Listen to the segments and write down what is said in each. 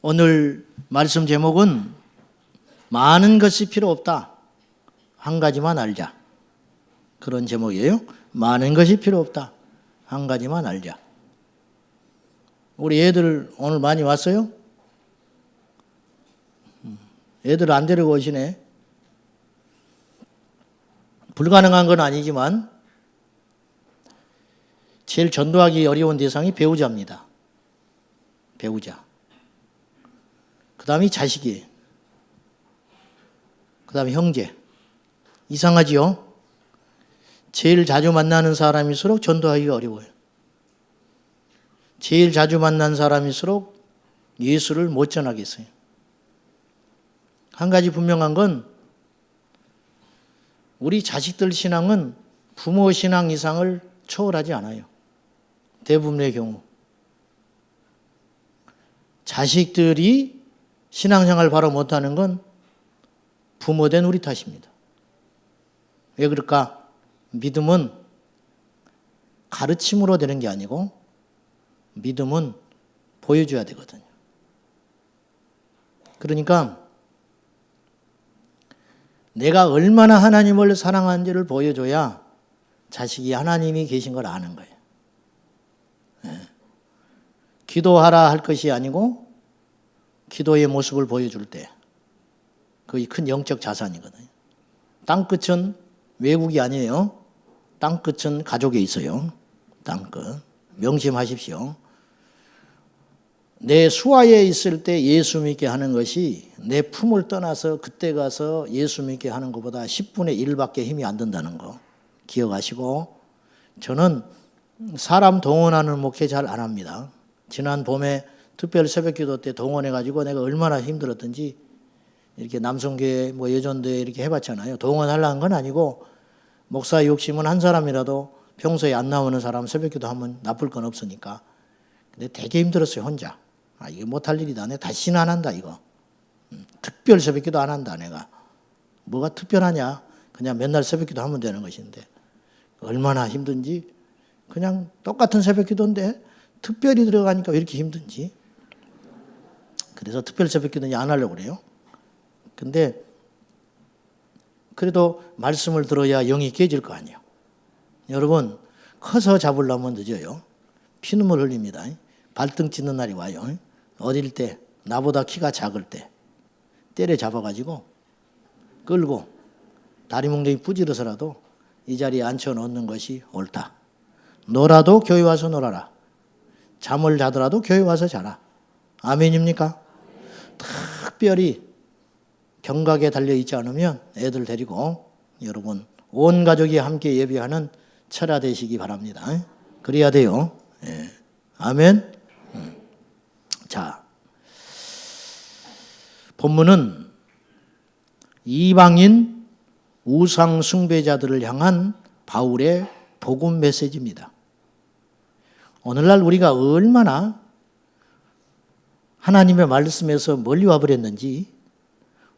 오늘 말씀 제목은 많은 것이 필요 없다. 한 가지만 알자. 그런 제목이에요. 많은 것이 필요 없다. 한 가지만 알자. 우리 애들 오늘 많이 왔어요? 애들 안 데리고 오시네. 불가능한 건 아니지만 제일 전도하기 어려운 대상이 배우자입니다. 배우자. 그 다음이 자식이에요. 그 다음에 형제. 이상하지요? 제일 자주 만나는 사람일수록 전도하기가 어려워요. 제일 자주 만난 사람일수록 예수를 못 전하겠어요. 한 가지 분명한 건 우리 자식들 신앙은 부모 신앙 이상을 초월하지 않아요. 대부분의 경우. 자식들이 신앙생활 바로 못하는 건 부모된 우리 탓입니다. 왜 그럴까? 믿음은 가르침으로 되는 게 아니고 믿음은 보여줘야 되거든요. 그러니까 내가 얼마나 하나님을 사랑하는지를 보여줘야 자식이 하나님이 계신 걸 아는 거예요. 기도하라 할 것이 아니고 기도의 모습을 보여줄 때 그게 큰 영적 자산이거든요. 땅끝은 외국이 아니에요. 땅끝은 가족에 있어요. 땅끝. 명심하십시오. 내 수하에 있을 때 예수 믿게 하는 것이 내 품을 떠나서 그때 가서 예수 믿게 하는 것보다 10분의 1밖에 힘이 안 든다는 거 기억하시고, 저는 사람 동원하는 목회 잘 안 합니다. 지난 봄에 특별 새벽기도 때 동원해가지고 내가 얼마나 힘들었던지 이렇게 남성교회 뭐 여전대 이렇게 해봤잖아요. 동원하려는 건 아니고 목사 욕심은 한 사람이라도 평소에 안 나오는 사람 새벽기도 하면 나쁠 건 없으니까. 근데 되게 힘들었어요, 혼자. 이게 못할 일이다. 내가 다시는 안 한다, 이거. 특별 새벽기도 안 한다, 내가. 뭐가 특별하냐? 그냥 맨날 새벽기도 하면 되는 것인데 얼마나 힘든지. 그냥 똑같은 새벽기도인데 특별히 들어가니까 왜 이렇게 힘든지. 그래서 특별 새벽기도는 안 하려고 그래요. 근데 그래도 말씀을 들어야 영이 깨질 거 아니에요. 여러분, 커서 잡으려면 늦어요. 피눈물 흘립니다. 발등 찢는 날이 와요. 어릴 때 나보다 키가 작을 때 때려 잡아가지고 끌고 다리 몽둥이 부지러서라도 이 자리에 앉혀놓는 것이 옳다. 놀아도 교회 와서 놀아라. 잠을 자더라도 교회 와서 자라. 아멘입니까? 특별히 경각에 달려있지 않으면 애들 데리고 여러분 온 가족이 함께 예배하는 철야 되시기 바랍니다. 그래야 돼요. 예. 아멘. 자, 본문은 이방인 우상 숭배자들을 향한 바울의 복음 메시지입니다. 오늘날 우리가 얼마나 하나님의 말씀에서 멀리 와버렸는지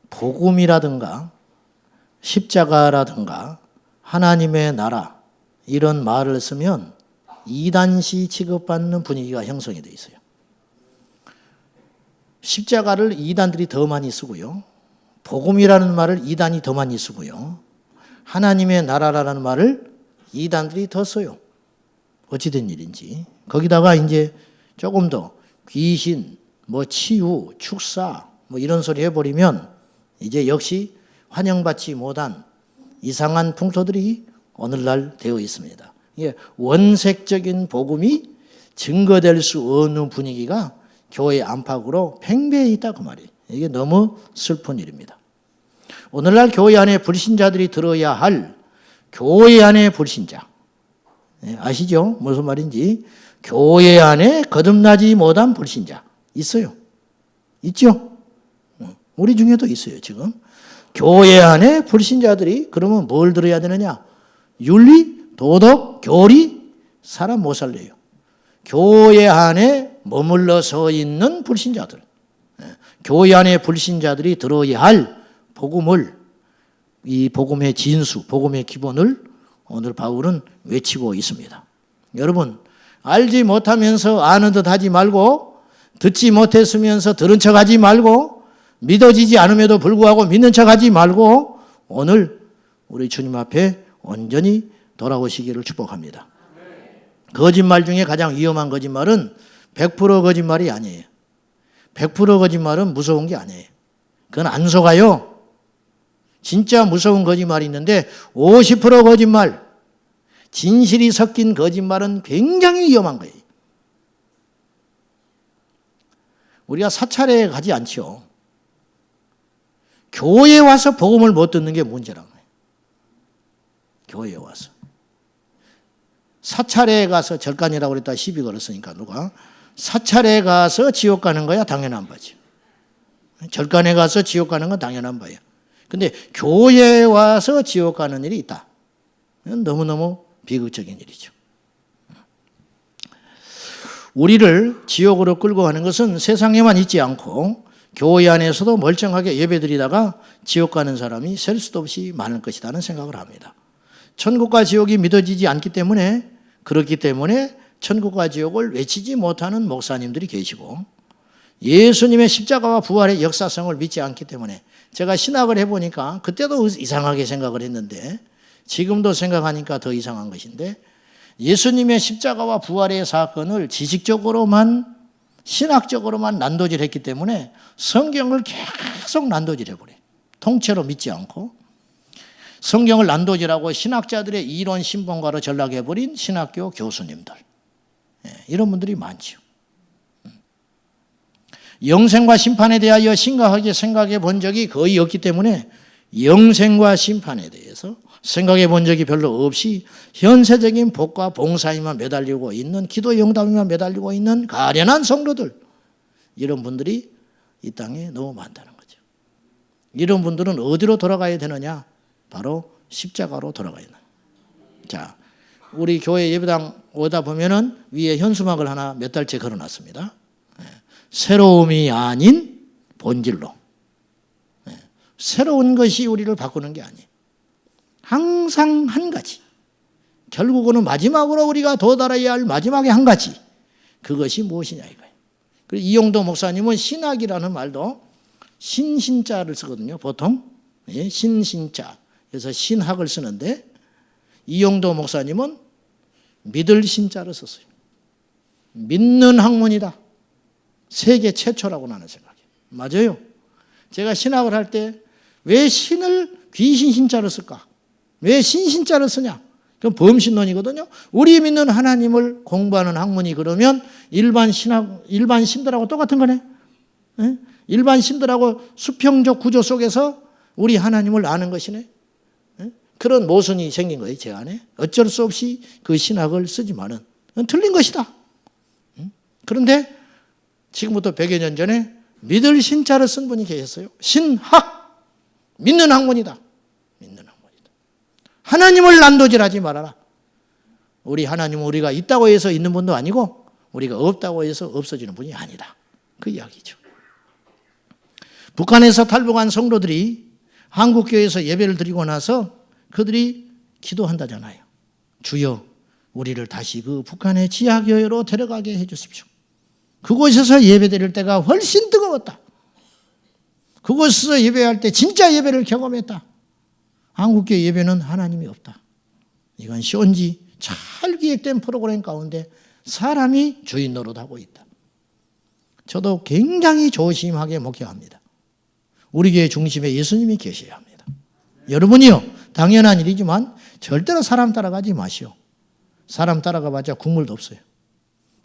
복음이라든가 십자가라든가 하나님의 나라 이런 말을 쓰면 이단시 취급받는 분위기가 형성이 되어 있어요. 십자가를 이단들이 더 많이 쓰고요. 복음이라는 말을 이단이 더 많이 쓰고요. 하나님의 나라라는 말을 이단들이 더 써요. 어찌된 일인지. 거기다가 이제 조금 더 귀신, 뭐 치유, 축사 뭐 이런 소리 해버리면 이제 역시 환영받지 못한 이상한 풍토들이 오늘날 되어 있습니다. 이게 원색적인 복음이 증거될 수 없는 분위기가 교회 안팎으로 팽배해 있다 그 말이에요. 이게 너무 슬픈 일입니다. 오늘날 교회 안에 불신자들이 들어야 할 교회 안에 불신자. 아시죠? 무슨 말인지. 교회 안에 거듭나지 못한 불신자 있어요. 있죠? 우리 중에도 있어요, 지금. 교회 안에 불신자들이 그러면 뭘 들어야 되느냐? 윤리, 도덕, 교리, 사람 못 살려요. 교회 안에 머물러 서 있는 불신자들. 교회 안에 불신자들이 들어야 할 복음을, 이 복음의 진수, 복음의 기본을 오늘 바울은 외치고 있습니다. 여러분, 알지 못하면서 아는 듯 하지 말고 듣지 못했으면서 들은 척하지 말고 믿어지지 않음에도 불구하고 믿는 척하지 말고 오늘 우리 주님 앞에 온전히 돌아오시기를 축복합니다. 거짓말 중에 가장 위험한 거짓말은 100% 거짓말이 아니에요. 100% 거짓말은 무서운 게 아니에요. 그건 안 속아요. 진짜 무서운 거짓말이 있는데 50% 거짓말, 진실이 섞인 거짓말은 굉장히 위험한 거예요. 우리가 사찰에 가지 않죠. 교회에 와서 복음을 못 듣는 게 문제라는 거예요. 교회에 와서. 사찰에 가서 절간이라고 그랬다 시비 걸었으니까 누가. 사찰에 가서 지옥 가는 거야 당연한 바지. 절간에 가서 지옥 가는 건 당연한 바야. 근데 교회에 와서 지옥 가는 일이 있다. 너무너무 비극적인 일이죠. 우리를 지옥으로 끌고 가는 것은 세상에만 있지 않고 교회 안에서도 멀쩡하게 예배드리다가 지옥 가는 사람이 셀 수도 없이 많을 것이라는 생각을 합니다. 천국과 지옥이 믿어지지 않기 때문에 그렇기 때문에 천국과 지옥을 외치지 못하는 목사님들이 계시고 예수님의 십자가와 부활의 역사성을 믿지 않기 때문에 제가 신학을 해보니까 그때도 이상하게 생각을 했는데 지금도 생각하니까 더 이상한 것인데 예수님의 십자가와 부활의 사건을 지식적으로만 신학적으로만 난도질했기 때문에 성경을 계속 난도질해버려요. 통째로 믿지 않고 성경을 난도질하고 신학자들의 이론 신봉가로 전락해버린 신학교 교수님들 이런 분들이 많죠. 영생과 심판에 대하여 심각하게 생각해 본 적이 거의 없기 때문에 영생과 심판에 대해서 생각해 본 적이 별로 없이 현세적인 복과 봉사에만 매달리고 있는 기도 영담에만 매달리고 있는 가련한 성도들 이런 분들이 이 땅에 너무 많다는 거죠. 이런 분들은 어디로 돌아가야 되느냐? 바로 십자가로 돌아가야 되는. 자, 우리 교회 예배당 오다 보면은 위에 현수막을 하나 몇 달째 걸어놨습니다. 새로움이 아닌 본질로. 새로운 것이 우리를 바꾸는 게 아니에요. 항상 한 가지. 결국은 마지막으로 우리가 도달해야 할 마지막에 한 가지. 그것이 무엇이냐 이거예요. 그리고 이용도 목사님은 신학이라는 말도 신신자를 쓰거든요. 보통 신신자. 그래서 신학을 쓰는데 이용도 목사님은 믿을 신자를 썼어요. 믿는 학문이다. 세계 최초라고 나는 생각해요. 맞아요. 제가 신학을 할 때 왜 신을 귀신 신자로 쓸까? 왜 신신자를 쓰냐? 그건 범신론이거든요. 우리 믿는 하나님을 공부하는 학문이 그러면 일반 신들하고 똑같은 거네. 네? 일반 신들하고 수평적 구조 속에서 우리 하나님을 아는 것이네. 네? 그런 모순이 생긴 거예요, 제 안에. 어쩔 수 없이 그 신학을 쓰지만은 틀린 것이다. 그런데 지금부터 100여 년 전에 믿을 신자를 쓴 분이 계셨어요. 신학. 믿는 학문이다. 믿는 학문이다. 하나님을 난도질하지 말아라. 우리 하나님은 우리가 있다고 해서 있는 분도 아니고 우리가 없다고 해서 없어지는 분이 아니다. 그 이야기죠. 북한에서 탈북한 성도들이 한국교회에서 예배를 드리고 나서 그들이 기도한다잖아요. 주여 우리를 다시 그 북한의 지하교회로 데려가게 해 주십시오. 그곳에서 예배 드릴 때가 훨씬 뜨거웠다. 그곳에서 예배할 때 진짜 예배를 경험했다. 한국교회 예배는 하나님이 없다. 이건 쇼인지 잘 기획된 프로그램 가운데 사람이 주인 노릇하고 있다. 저도 굉장히 조심하게 목회합니다. 우리 교회 중심에 예수님이 계셔야 합니다. 여러분이요, 당연한 일이지만 절대로 사람 따라가지 마시오. 사람 따라가봤자 국물도 없어요.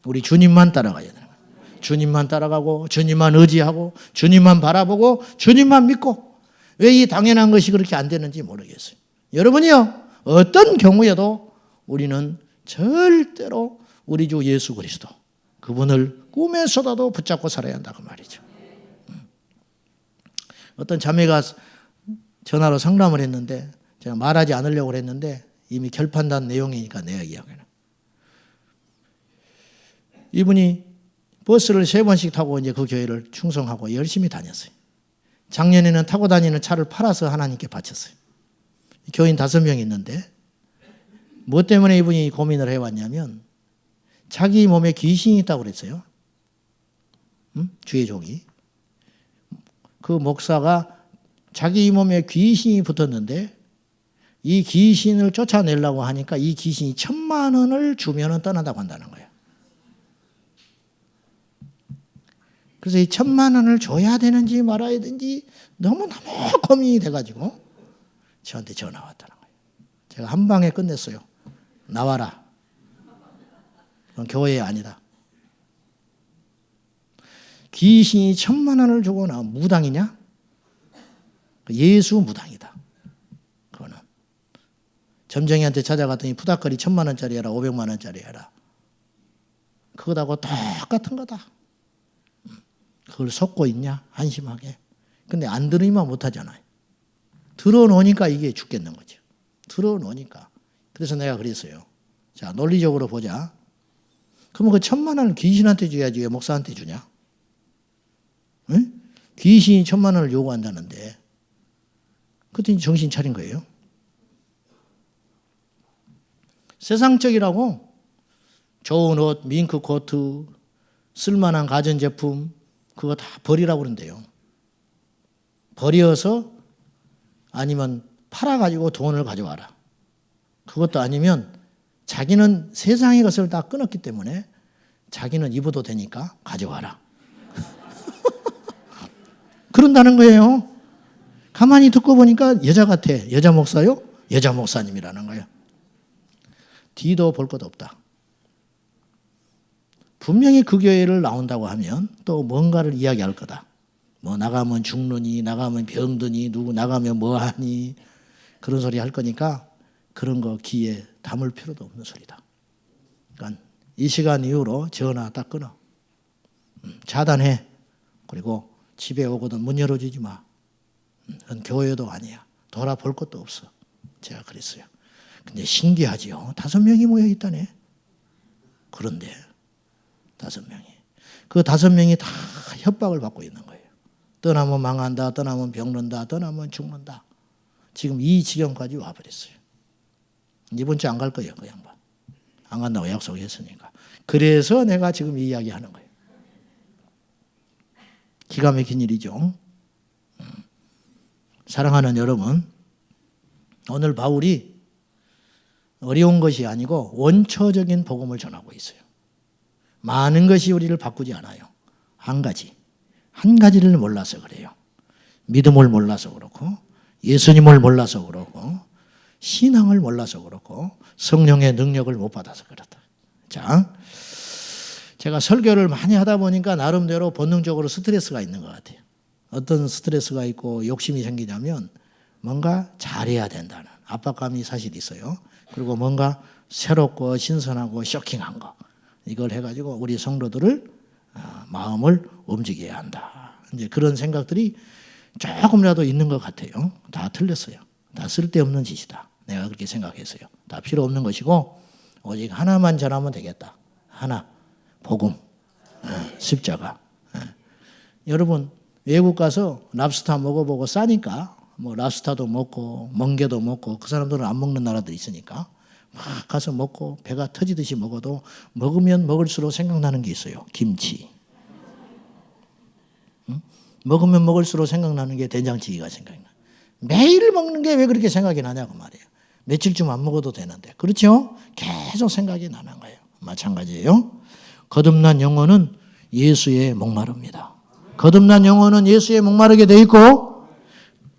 우리 주님만 따라가야 되는 거예요. 주님만 따라가고 주님만 의지하고 주님만 바라보고 주님만 믿고 왜 이 당연한 것이 그렇게 안 되는지 모르겠어요. 여러분이요, 어떤 경우에도 우리는 절대로 우리 주 예수 그리스도 그분을 꿈에서라도 붙잡고 살아야 한다고 말이죠. 어떤 자매가 전화로 상담을 했는데 제가 말하지 않으려고 했는데 이미 결판난 내용이니까 내가 이야기해요. 이분이 버스를 3번씩 타고 이제 그 교회를 충성하고 열심히 다녔어요. 작년에는 타고 다니는 차를 팔아서 하나님께 바쳤어요. 교인 5명 있는데 뭐 때문에 이분이 고민을 해왔냐면 자기 몸에 귀신이 있다고 그랬어요. 주의 종이. 그 목사가 자기 몸에 귀신이 붙었는데 이 귀신을 쫓아내려고 하니까 이 귀신이 1,000,000원을 주면은 떠난다고 한다는 거예요. 그래서 이 1,000,000원을 줘야 되는지 말아야 되는지 너무너무 고민이 돼가지고 저한테 전화 왔다는 거예요. 제가 한 방에 끝냈어요. 나와라. 그건 교회 아니다. 귀신이 1,000,000원을 주고 나 무당이냐? 예수 무당이다. 그거는 점쟁이한테 찾아갔더니 푸닥거리 1,000,000원짜리 해라, 500만원짜리 해라. 그거하고 똑같은 거다. 그걸 속고 있냐? 한심하게. 근데 안 들으면 못하잖아요. 들어놓으니까 이게 죽겠는 거죠. 들어놓으니까. 그래서 내가 그랬어요. 자, 논리적으로 보자. 그러면 그 1,000,000원을 귀신한테 줘야지 왜 목사한테 주냐? 응? 귀신이 1,000,000원을 요구한다는데. 그랬더니 정신 차린 거예요. 세상적이라고 좋은 옷, 밍크 코트, 쓸만한 가전제품 그거 다 버리라고 그런대요. 버려서 아니면 팔아가지고 돈을 가져와라. 그것도 아니면 자기는 세상의 것을 다 끊었기 때문에 자기는 입어도 되니까 가져와라. 그런다는 거예요. 가만히 듣고 보니까 여자 같아. 여자 목사요? 여자 목사님이라는 거예요. 뒤도 볼 것 없다. 분명히 그 교회를 나온다고 하면 또 뭔가를 이야기할 거다. 뭐 나가면 죽느니, 나가면 병드니, 누구 나가면 뭐하니 그런 소리 할 거니까 그런 거 귀에 담을 필요도 없는 소리다. 그러니까 이 시간 이후로 전화 딱 끊어. 차단해. 그리고 집에 오거든 문 열어주지 마. 그건 교회도 아니야. 돌아볼 것도 없어. 제가 그랬어요. 근데 신기하지요. 5명이 모여 있다네. 그런데 5명이. 그 5명이 다 협박을 받고 있는 거예요. 떠나면 망한다, 떠나면 병든다, 떠나면 죽는다. 지금 이 지경까지 와버렸어요. 이번 주 안 갈 거예요, 그 양반. 안 간다고 약속했으니까. 그래서 내가 지금 이 이야기 하는 거예요. 기가 막힌 일이죠. 사랑하는 여러분, 오늘 바울이 어려운 것이 아니고 원초적인 복음을 전하고 있어요. 많은 것이 우리를 바꾸지 않아요. 한 가지를 몰라서 그래요. 믿음을 몰라서 그렇고 예수님을 몰라서 그렇고 신앙을 몰라서 그렇고 성령의 능력을 못 받아서 그렇다. 자, 제가 설교를 많이 하다 보니까 나름대로 본능적으로 스트레스가 있는 것 같아요. 어떤 스트레스가 있고 욕심이 생기냐면 뭔가 잘해야 된다는 압박감이 사실 있어요. 그리고 뭔가 새롭고 신선하고 쇼킹한 거 이걸 해가지고 우리 성도들을 마음을 움직여야 한다. 이제 그런 생각들이 조금이라도 있는 것 같아요. 다 틀렸어요. 다 쓸데없는 짓이다. 내가 그렇게 생각했어요. 다 필요 없는 것이고 오직 하나만 전하면 되겠다. 하나, 복음, 십자가. 여러분 외국 가서 랍스타 먹어보고 싸니까 뭐 랍스타도 먹고 멍게도 먹고 그 사람들은 안 먹는 나라도 있으니까 막 가서 먹고 배가 터지듯이 먹어도 먹으면 먹을수록 생각나는 게 있어요. 김치. 응? 먹으면 먹을수록 생각나는 게 된장찌개가 생각나. 매일 먹는 게 왜 그렇게 생각이 나냐고 말이에요. 며칠쯤 안 먹어도 되는데. 그렇죠? 계속 생각이 나는 거예요. 마찬가지예요. 거듭난 영혼은 예수의 목마릅니다. 거듭난 영혼은 예수의 목마르게 돼 있고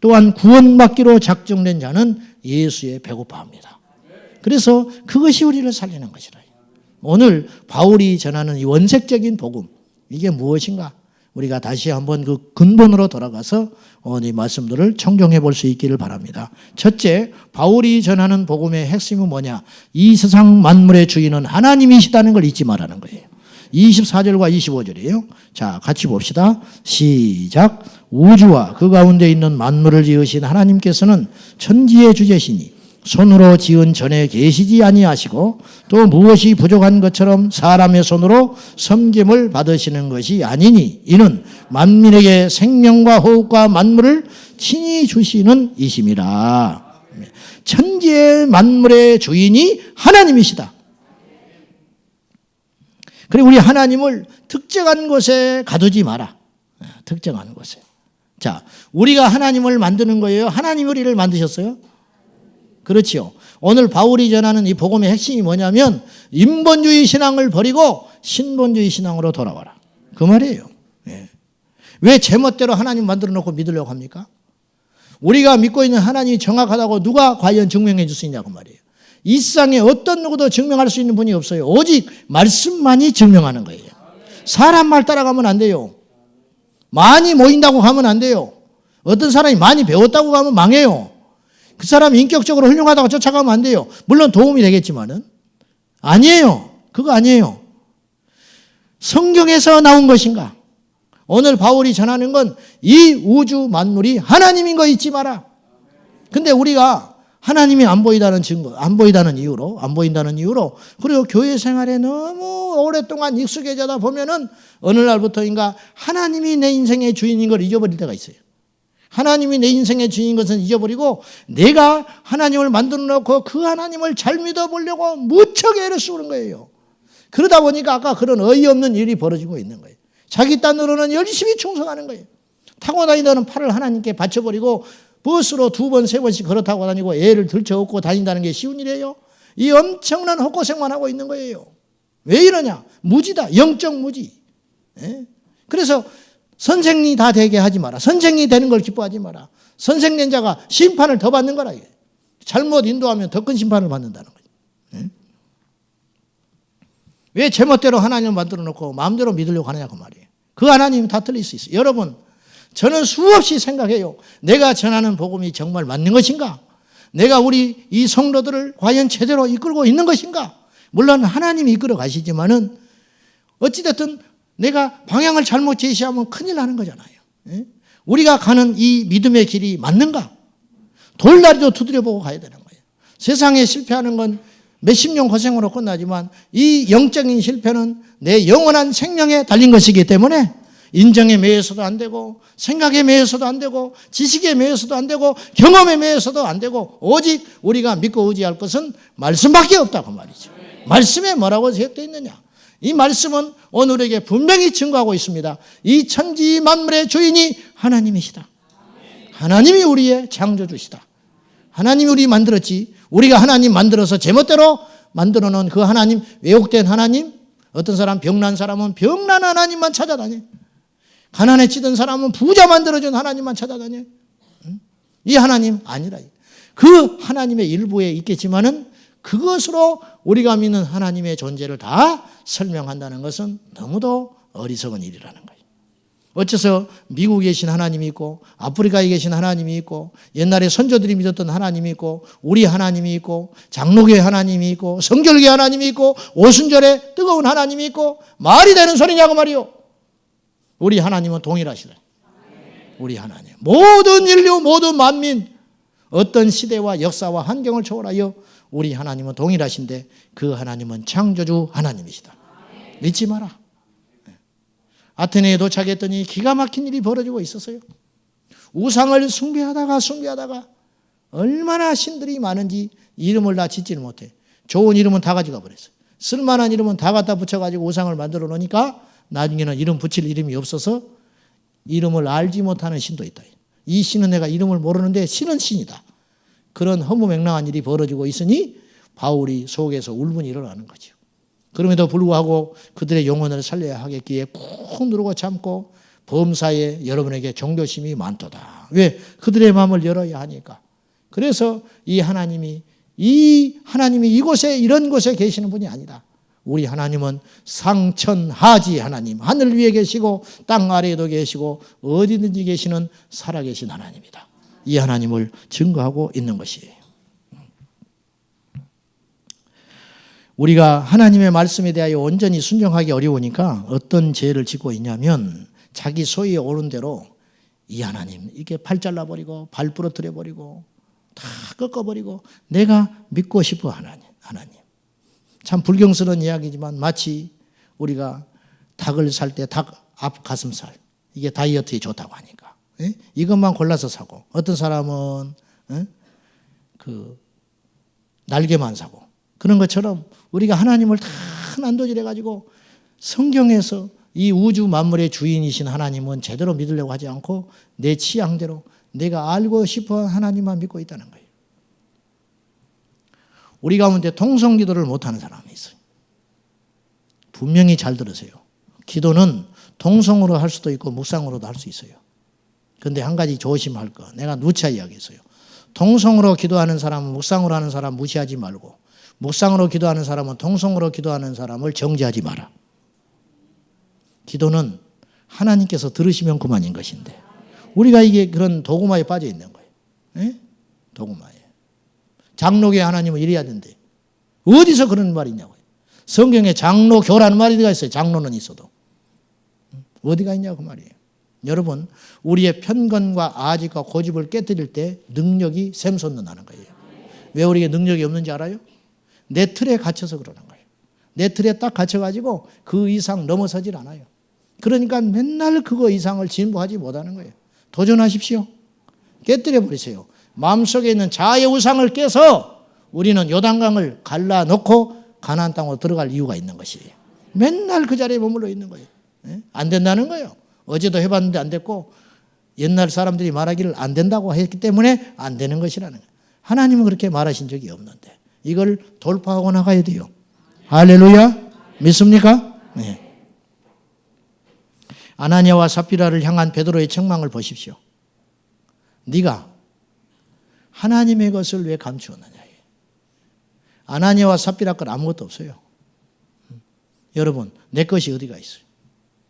또한 구원받기로 작정된 자는 예수의 배고파합니다. 그래서 그것이 우리를 살리는 것이라. 오늘 바울이 전하는 이 원색적인 복음 이게 무엇인가? 우리가 다시 한번 그 근본으로 돌아가서 오늘 이 말씀들을 청정해 볼 수 있기를 바랍니다. 첫째, 바울이 전하는 복음의 핵심은 뭐냐? 이 세상 만물의 주인은 하나님이시다는 걸 잊지 말라는 거예요. 24절과 25절이에요. 자, 같이 봅시다. 시작. 우주와 그 가운데 있는 만물을 지으신 하나님께서는 천지의 주제시니 손으로 지은 전에 계시지 아니하시고 또 무엇이 부족한 것처럼 사람의 손으로 섬김을 받으시는 것이 아니니 이는 만민에게 생명과 호흡과 만물을 친히 주시는 이심이라. 천지의 만물의 주인이 하나님이시다. 그리고 우리 하나님을 특정한 곳에 가두지 마라. 특정한 곳에. 자, 우리가 하나님을 만드는 거예요? 하나님이 우리를 만드셨어요? 그렇지요. 오늘 바울이 전하는 이 복음의 핵심이 뭐냐면 인본주의 신앙을 버리고 신본주의 신앙으로 돌아와라. 그 말이에요. 예. 왜 제멋대로 하나님 만들어 놓고 믿으려고 합니까? 우리가 믿고 있는 하나님이 정확하다고 누가 과연 증명해 줄 수 있냐고 말이에요. 이 세상에 어떤 누구도 증명할 수 있는 분이 없어요. 오직 말씀만이 증명하는 거예요. 사람 말 따라가면 안 돼요. 많이 모인다고 가면 안 돼요. 어떤 사람이 많이 배웠다고 가면 망해요. 그 사람이 인격적으로 훌륭하다고 쫓아가면 안 돼요. 물론 도움이 되겠지만은 아니에요. 그거 아니에요. 성경에서 나온 것인가? 오늘 바울이 전하는 건 이 우주 만물이 하나님인 거 잊지 마라. 근데 우리가 하나님이 안 보인다는 이유로 그리고 교회 생활에 너무 오랫동안 익숙해져다 보면은 어느 날부터인가 하나님이 내 인생의 주인인 걸 잊어버릴 때가 있어요. 하나님이 내 인생의 주인인 것은 잊어버리고 내가 하나님을 만들어 놓고 그 하나님을 잘 믿어보려고 무척 애를 쓰는 거예요. 그러다 보니까 아까 그런 어이없는 일이 벌어지고 있는 거예요. 자기 딴으로는 열심히 충성하는 거예요. 타고 다니다는 팔을 하나님께 바쳐버리고 버스로 2번, 3번씩 걸어 타고 다니고 애를 들쳐업고 다닌다는 게 쉬운 일이에요? 이 엄청난 헛고생만 하고 있는 거예요. 왜 이러냐? 무지다. 영적 무지. 예? 그래서 선생이 다 되게 하지 마라. 선생이 되는 걸 기뻐하지 마라. 선생된 자가 심판을 더 받는 거라. 잘못 인도하면 더 큰 심판을 받는다는 거죠. 예? 왜 제멋대로 하나님을 만들어 놓고 마음대로 믿으려고 하느냐고 말이에요. 그 하나님은 다 틀릴 수 있어요. 여러분, 저는 수없이 생각해요. 내가 전하는 복음이 정말 맞는 것인가? 내가 우리 이 성도들을 과연 제대로 이끌고 있는 것인가? 물론 하나님이 이끌어 가시지만은 어찌됐든 내가 방향을 잘못 제시하면 큰일 나는 거잖아요. 예? 우리가 가는 이 믿음의 길이 맞는가? 돌다리도 두드려보고 가야 되는 거예요. 세상에 실패하는 건 몇십 년 고생으로 끝나지만 이 영적인 실패는 내 영원한 생명에 달린 것이기 때문에 인정에 매여서도 안 되고 생각에 매여서도 안 되고 지식에 매여서도 안 되고 경험에 매여서도 안 되고 오직 우리가 믿고 의지할 것은 말씀밖에 없다고 말이죠. 말씀에 뭐라고 기록되어 있느냐? 이 말씀은 오늘에게 분명히 증거하고 있습니다. 이 천지 만물의 주인이 하나님이시다. 하나님이 우리의 창조주시다. 하나님이 우리 만들었지. 우리가 하나님 만들어서 제멋대로 만들어 놓은 그 하나님, 왜곡된 하나님, 어떤 사람 병난 사람은 병난 하나님만 찾아다녀. 가난해지던 사람은 부자 만들어준 하나님만 찾아다녀. 이 하나님 아니라. 그 하나님의 일부에 있겠지만은 그것으로 우리가 믿는 하나님의 존재를 다 설명한다는 것은 너무도 어리석은 일이라는 거예요. 어째서 미국에 계신 하나님이 있고 아프리카에 계신 하나님이 있고 옛날에 선조들이 믿었던 하나님이 있고 우리 하나님이 있고 장로교회 하나님이 있고 성결교회 하나님이 있고 오순절에 뜨거운 하나님이 있고 말이 되는 소리냐고 말이요. 우리 하나님은 동일하시다. 우리 하나님. 모든 인류, 모든 만민, 어떤 시대와 역사와 환경을 초월하여 우리 하나님은 동일하신데 그 하나님은 창조주 하나님이시다. 믿지 마라. 아테네에 도착했더니 기가 막힌 일이 벌어지고 있었어요. 우상을 숭배하다가 얼마나 신들이 많은지 이름을 다 짓지를 못해. 좋은 이름은 다 가져가 버렸어요. 쓸만한 이름은 다 갖다 붙여가지고 우상을 만들어 놓으니까 나중에는 이름 붙일 이름이 없어서 이름을 알지 못하는 신도 있다. 이 신은 내가 이름을 모르는데 신은 신이다. 그런 허무맹랑한 일이 벌어지고 있으니 바울이 속에서 울분이 일어나는 거죠. 그럼에도 불구하고 그들의 영혼을 살려야 하겠기에 꾹 누르고 참고 범사에 여러분에게 종교심이 많도다. 왜? 그들의 마음을 열어야 하니까. 그래서 이 하나님이 이곳에 이런 곳에 계시는 분이 아니다. 우리 하나님은 상천하지 하나님, 하늘 위에 계시고 땅 아래에도 계시고 어디든지 계시는 살아계신 하나님이다. 이 하나님을 증거하고 있는 것이에요. 우리가 하나님의 말씀에 대하여 온전히 순종하기 어려우니까 어떤 죄를 짓고 있냐면 자기 소위에 오른 대로 이 하나님 이렇게 팔 잘라버리고 발 부러뜨려버리고 다 꺾어버리고 내가 믿고 싶어 하나님. 참 불경스러운 이야기지만 마치 우리가 닭을 살 때 닭 앞 가슴살 이게 다이어트에 좋다고 하니까 이것만 골라서 사고 어떤 사람은 그 날개만 사고 그런 것처럼 우리가 하나님을 다 난도질해가지고 성경에서 이 우주 만물의 주인이신 하나님은 제대로 믿으려고 하지 않고 내 취향대로 내가 알고 싶어 하나님만 믿고 있다는 거예요. 우리 가운데 통성기도를 못하는 사람이 있어요. 분명히 잘 들으세요. 기도는 통성으로 할 수도 있고 묵상으로도 할 수 있어요. 그런데 한 가지 조심할 거, 내가 누차 이야기했어요. 통성으로 기도하는 사람은 묵상으로 하는 사람 무시하지 말고, 묵상으로 기도하는 사람은 통성으로 기도하는 사람을 정죄하지 마라. 기도는 하나님께서 들으시면 그만인 것인데 우리가 이게 그런 도구마에 빠져 있는 거예요. 에? 도구마에. 장로교회 하나님은 이래야 된대. 어디서 그런 말이 있냐고요. 성경에 장로교라는 말이 어디가 있어요. 장로는 있어도. 어디가 있냐고 그 말이에요. 여러분, 우리의 편견과 아직과 고집을 깨뜨릴 때 능력이 샘솟는다는 거예요. 왜 우리에게 능력이 없는지 알아요? 내 틀에 갇혀서 그러는 거예요. 내 틀에 딱 갇혀가지고 그 이상 넘어서질 않아요. 그러니까 맨날 그거 이상을 진보하지 못하는 거예요. 도전하십시오. 깨뜨려 버리세요. 마음속에 있는 자아의 우상을 깨서 우리는 요단강을 갈라놓고 가나안 땅으로 들어갈 이유가 있는 것이에요. 맨날 그 자리에 머물러 있는 거예요. 안 된다는 거예요. 어제도 해봤는데 안 됐고 옛날 사람들이 말하기를 안 된다고 했기 때문에 안 되는 것이라는 거예요. 하나님은 그렇게 말하신 적이 없는데 이걸 돌파하고 나가야 돼요. 할렐루야. 믿습니까? 네. 아나니아와 삽비라를 향한 베드로의 책망을 보십시오. 네가 하나님의 것을 왜 감추었느냐. 아나니아와 삽비라 건 아무것도 없어요. 여러분, 내 것이 어디가 있어요?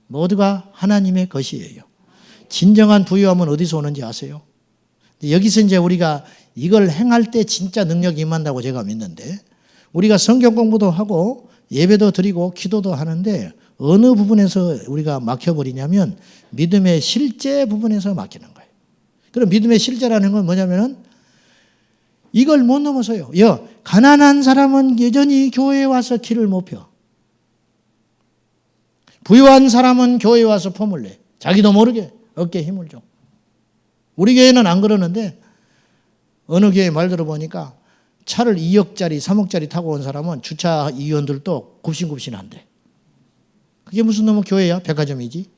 모두가 하나님의 것이에요. 진정한 부유함은 어디서 오는지 아세요? 여기서 이제 우리가 이걸 행할 때 진짜 능력이 임한다고 제가 믿는데, 우리가 성경 공부도 하고 예배도 드리고 기도도 하는데 어느 부분에서 우리가 막혀버리냐면 믿음의 실제 부분에서 막히는 거예요. 그럼 믿음의 실제라는 건 뭐냐면은 이걸 못 넘어서요. 가난한 사람은 여전히 교회에 와서 키를 못 펴. 부유한 사람은 교회에 와서 폼을 내. 자기도 모르게 어깨에 힘을 줘. 우리 교회는 안 그러는데 어느 교회 말 들어보니까 차를 2억짜리 3억짜리 타고 온 사람은 주차 위원들도 굽신굽신한데 그게 무슨 놈의 교회야? 백화점이지.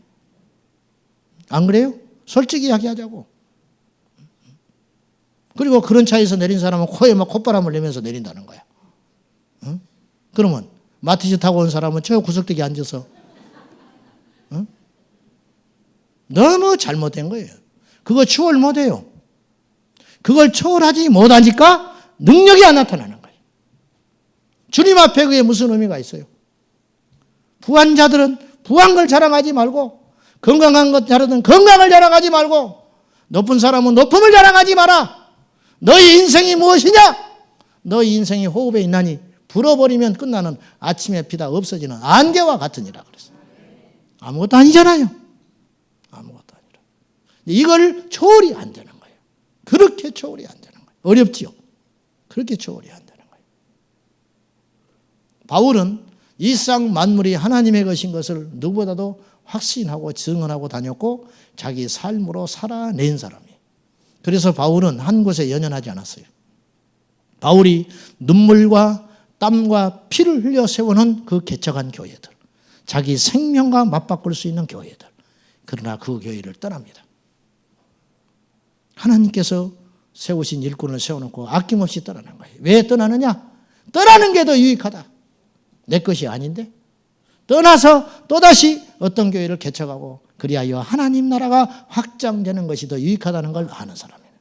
안 그래요? 솔직히 이야기하자고. 그리고 그런 차에서 내린 사람은 코에 막 콧바람을 내면서 내린다는 거야. 응? 그러면 마티즈 타고 온 사람은 저 구석대기 앉아서 응? 너무 잘못된 거예요. 그거 추월 못해요. 그걸 초월하지 못하니까 능력이 안 나타나는 거예요. 주님 앞에 그게 무슨 의미가 있어요? 부한 자들은 부한 걸 자랑하지 말고 건강한 것 자들은 건강을 자랑하지 말고 높은 사람은 높음을 자랑하지 마라. 너희 인생이 무엇이냐? 너희 인생이 호흡에 있나니 불어버리면 끝나는 아침에 피다 없어지는 안개와 같으니라 그랬어요. 아무것도 아니잖아요. 아무것도 아니라. 이걸 초월이 안 되는 거예요. 그렇게 초월이 안 되는 거예요. 어렵지요. 그렇게 초월이 안 되는 거예요. 바울은 이 세상 만물이 하나님의 것인 것을 누구보다도 확신하고 증언하고 다녔고 자기 삶으로 살아낸 사람이에요. 그래서 바울은 한 곳에 연연하지 않았어요. 바울이 눈물과 땀과 피를 흘려 세우는 그 개척한 교회들, 자기 생명과 맞바꿀 수 있는 교회들, 그러나 그 교회를 떠납니다. 하나님께서 세우신 일꾼을 세워놓고 아낌없이 떠나는 거예요. 왜 떠나느냐? 떠나는 게 더 유익하다. 내 것이 아닌데 떠나서 또다시 어떤 교회를 개척하고 그리하여 하나님 나라가 확장되는 것이 더 유익하다는 걸 아는 사람이에요.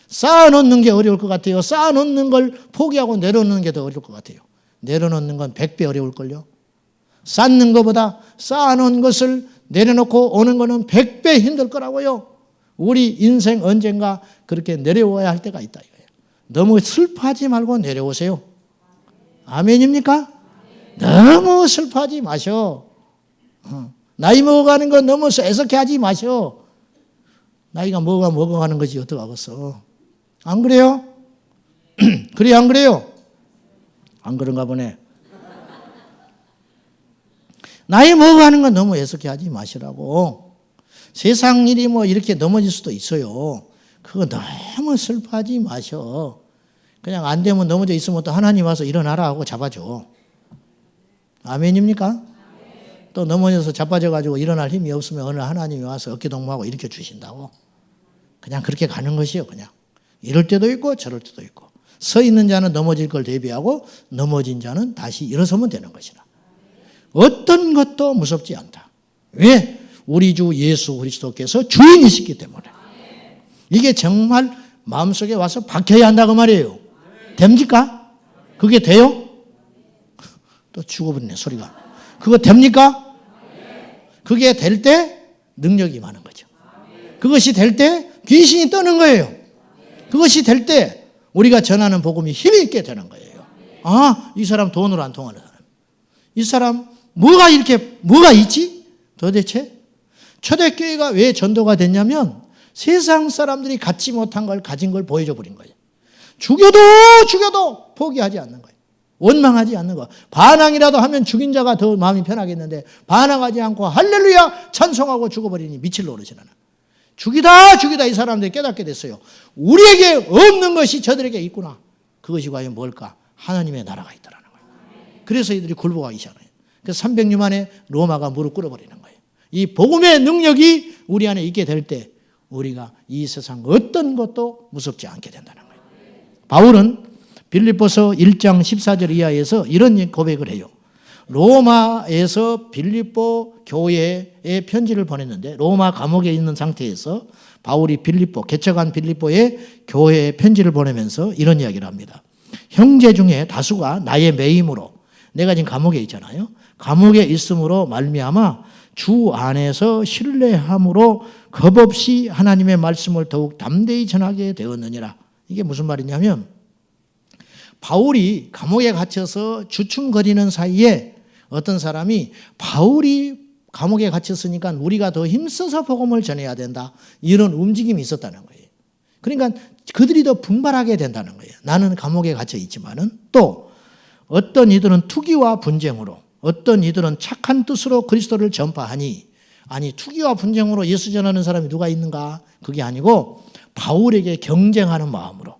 쌓아놓는 게 어려울 것 같아요. 쌓아놓는 걸 포기하고 내려놓는 게 더 어려울 것 같아요. 내려놓는 건 100배 어려울걸요. 쌓는 것보다 쌓아놓은 것을 내려놓고 오는 거는 100배 힘들 거라고요. 우리 인생 언젠가 그렇게 내려와야 할 때가 있다 이거예요. 너무 슬퍼하지 말고 내려오세요. 아멘입니까? 너무 슬퍼하지 마셔. 나이 먹어가는 거 너무 애석해하지 마셔. 나이가 먹어가는 거지 어떡하겠어. 안 그래요? 그래 안 그래요? 안 그런가 보네. 나이 먹어가는 건 너무 애석해하지 마시라고. 세상 일이 뭐 이렇게 넘어질 수도 있어요. 그거 너무 슬퍼하지 마셔. 그냥 안 되면 넘어져 있으면 또 하나님 와서 일어나라 하고 잡아줘. 아멘입니까? 또 넘어져서 자빠져가지고 일어날 힘이 없으면 어느 하나님이 와서 어깨동무하고 일으켜 주신다고. 그냥 그렇게 가는 것이요. 그냥 이럴 때도 있고 저럴 때도 있고. 서 있는 자는 넘어질 걸 대비하고 넘어진 자는 다시 일어서면 되는 것이라. 어떤 것도 무섭지 않다. 왜? 우리 주 예수 그리스도께서 주인이시기 때문에. 이게 정말 마음속에 와서 박혀야 한다고 말이에요. 됩니까? 그게 돼요? 또 죽어버리네 소리가. 그거 됩니까? 그게 될 때 능력이 많은 거죠. 그것이 될 때 귀신이 떠는 거예요. 그것이 될 때 우리가 전하는 복음이 힘이 있게 되는 거예요. 아, 이 사람 돈으로 안 통하는 사람. 이 사람 뭐가 있지? 도대체? 초대교회가 왜 전도가 됐냐면 세상 사람들이 갖지 못한 걸 가진 걸 보여줘 버린 거예요. 죽여도 포기하지 않는 거예요. 원망하지 않는 거. 반항이라도 하면 죽인 자가 더 마음이 편하겠는데 반항하지 않고 할렐루야 찬송하고 죽어버리니 미칠 노릇이 나는. 죽이다 이 사람들이 깨닫게 됐어요. 우리에게 없는 것이 저들에게 있구나. 그것이 과연 뭘까? 하나님의 나라가 있더라는 거예요. 그래서 이들이 굴복하기 시작해요. 그래서 300년 만에 로마가 무릎 꿇어버리는 거예요. 이 복음의 능력이 우리 안에 있게 될 때 우리가 이 세상 어떤 것도 무섭지 않게 된다는 거예요. 바울은 빌립보서 1장 14절 이하에서 이런 고백을 해요. 로마에서 빌립보 교회에 편지를 보냈는데 로마 감옥에 있는 상태에서 바울이 개척한 빌립보에 교회에 편지를 보내면서 이런 이야기를 합니다. 형제 중에 다수가 나의 매임으로 내가 지금 감옥에 있잖아요. 감옥에 있음으로 말미암아 주 안에서 신뢰함으로 겁없이 하나님의 말씀을 더욱 담대히 전하게 되었느니라. 이게 무슨 말이냐면 바울이 감옥에 갇혀서 주춤거리는 사이에 어떤 사람이 바울이 감옥에 갇혔으니까 우리가 더 힘써서 복음을 전해야 된다. 이런 움직임이 있었다는 거예요. 그러니까 그들이 더 분발하게 된다는 거예요. 나는 감옥에 갇혀 있지만은 또 어떤 이들은 투기와 분쟁으로 어떤 이들은 착한 뜻으로 그리스도를 전파하니 아니 투기와 분쟁으로 예수 전하는 사람이 누가 있는가? 그게 아니고 바울에게 경쟁하는 마음으로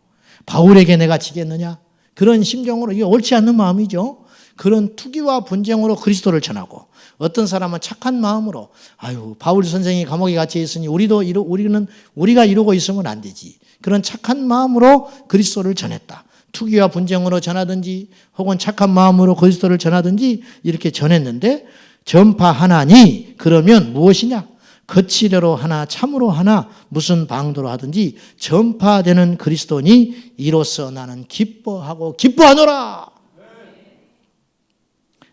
바울에게 내가 지겠느냐? 그런 심정으로 이게 옳지 않는 마음이죠. 그런 투기와 분쟁으로 그리스도를 전하고 어떤 사람은 착한 마음으로 아유 바울 선생이 감옥에 갇혀 있으니 우리가 이러고 있으면 안 되지. 그런 착한 마음으로 그리스도를 전했다. 투기와 분쟁으로 전하든지 혹은 착한 마음으로 그리스도를 전하든지 이렇게 전했는데 전파하나니 그러면 무엇이냐? 거칠어로 하나 참으로 하나 무슨 방도로 하든지 전파되는 그리스도니 이로써 나는 기뻐하고 기뻐하노라.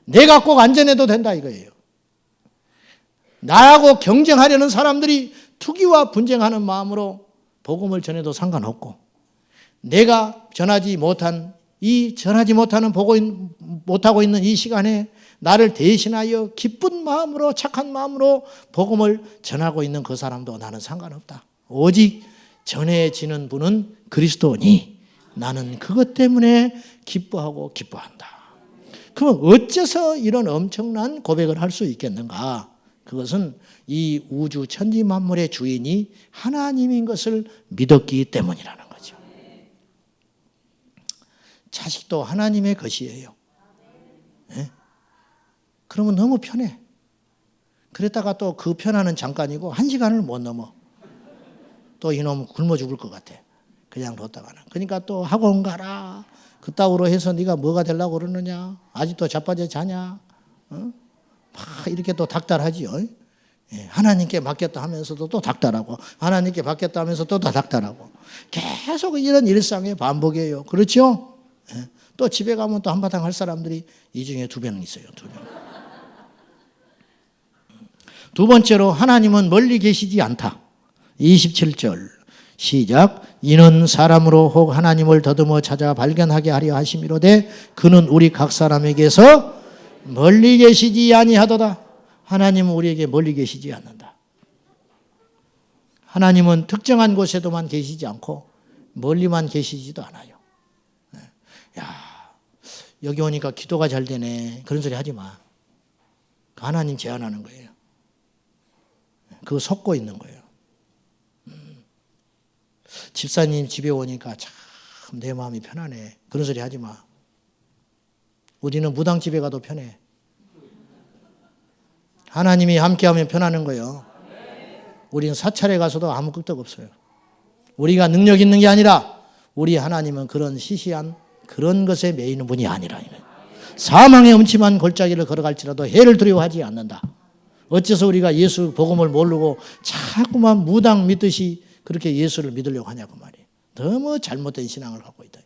내가 꼭 안전해도 된다 이거예요. 나하고 경쟁하려는 사람들이 투기와 분쟁하는 마음으로 복음을 전해도 상관없고 내가 전하지 못하는 못하고 있는 이 시간에 나를 대신하여 기쁜 마음으로 착한 마음으로 복음을 전하고 있는 그 사람도 나는 상관없다. 오직 전해지는 분은 그리스도니 나는 그것 때문에 기뻐하고 기뻐한다. 그럼 어째서 이런 엄청난 고백을 할 수 있겠는가? 그것은 이 우주 천지 만물의 주인이 하나님인 것을 믿었기 때문이라는 거죠. 자식도 하나님의 것이에요. 네? 그러면 너무 편해. 그랬다가 또 그 편안은 잠깐이고 1시간을 못 넘어. 또 이놈 굶어 죽을 것 같아. 그냥 뒀다가는. 그러니까 또 학원 가라. 그따구로 해서 네가 뭐가 되려고 그러느냐. 아직도 자빠져 자냐. 막 이렇게 또 닥달하지요. 하나님께 맡겼다 하면서도 또 닥달하고 하나님께 맡겼다 하면서 또 닥달하고 계속 이런 일상의 반복이에요. 그렇죠? 또 집에 가면 또 한바탕 할 사람들이 이 중에 2명 있어요. 2명. 두 번째로 하나님은 멀리 계시지 않다. 27절 시작. 이는 사람으로 혹 하나님을 더듬어 찾아 발견하게 하려 하심이로되 그는 우리 각 사람에게서 멀리 계시지 아니하도다. 하나님은 우리에게 멀리 계시지 않는다. 하나님은 특정한 곳에도만 계시지 않고 멀리만 계시지도 않아요. 야, 여기 오니까 기도가 잘 되네. 그런 소리 하지 마. 하나님 제안하는 거예요. 그거 속고 있는 거예요. 집사님 집에 오니까 참 내 마음이 편하네. 그런 소리 하지 마. 우리는 무당 집에 가도 편해. 하나님이 함께하면 편하는 거예요. 우리는 사찰에 가서도 아무 끄떡 없어요. 우리가 능력 있는 게 아니라 우리 하나님은 그런 시시한 그런 것에 매이는 분이 아니라 사망의 음침한 골짜기를 걸어갈지라도 해를 두려워하지 않는다. 어째서 우리가 예수 복음을 모르고 자꾸만 무당 믿듯이 그렇게 예수를 믿으려고 하냐고 말이에요. 너무 잘못된 신앙을 갖고 있다.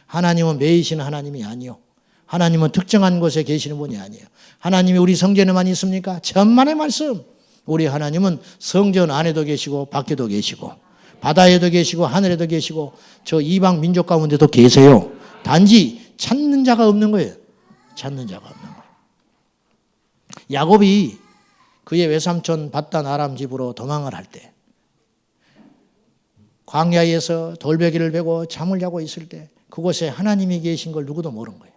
하나님은 매이시는 하나님이 아니요. 하나님은 특정한 곳에 계시는 분이 아니에요. 하나님이 우리 성전에만 있습니까? 천만의 말씀. 우리 하나님은 성전 안에도 계시고 밖에도 계시고 바다에도 계시고 하늘에도 계시고 저 이방 민족 가운데도 계세요. 단지 찾는 자가 없는 거예요. 찾는 자가 없는 거예요. 야곱이 그의 외삼촌 밧단 아람 집으로 도망을 할 때 광야에서 돌베개를 베고 잠을 자고 있을 때 그곳에 하나님이 계신 걸 누구도 모르는 거예요.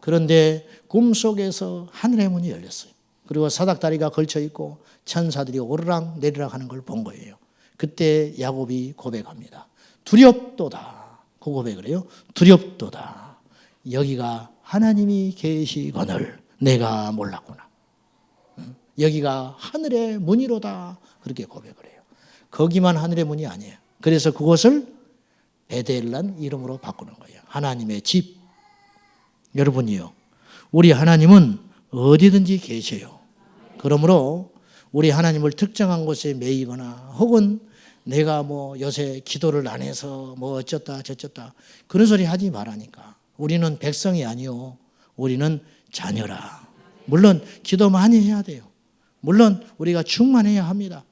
그런데 꿈속에서 하늘의 문이 열렸어요. 그리고 사닥다리가 걸쳐 있고 천사들이 오르락 내리락 하는 걸 본 거예요. 그때 야곱이 고백합니다. 두렵도다. 그 고백을 해요. 두렵도다. 여기가 하나님이 계시거늘 내가 몰랐구나. 여기가 하늘의 문이로다. 그렇게 고백을 해요. 거기만 하늘의 문이 아니에요. 그래서 그곳을 베델란 이름으로 바꾸는 거예요. 하나님의 집. 여러분이요. 우리 하나님은 어디든지 계셔요. 그러므로 우리 하나님을 특정한 곳에 매이거나 혹은 내가 뭐 요새 기도를 안 해서 뭐 어쩌다 저쩌다 그런 소리 하지 말라니까. 우리는 백성이 아니요. 우리는 자녀라. 물론 기도 많이 해야 돼요. 물론 우리가 충만해야 합니다.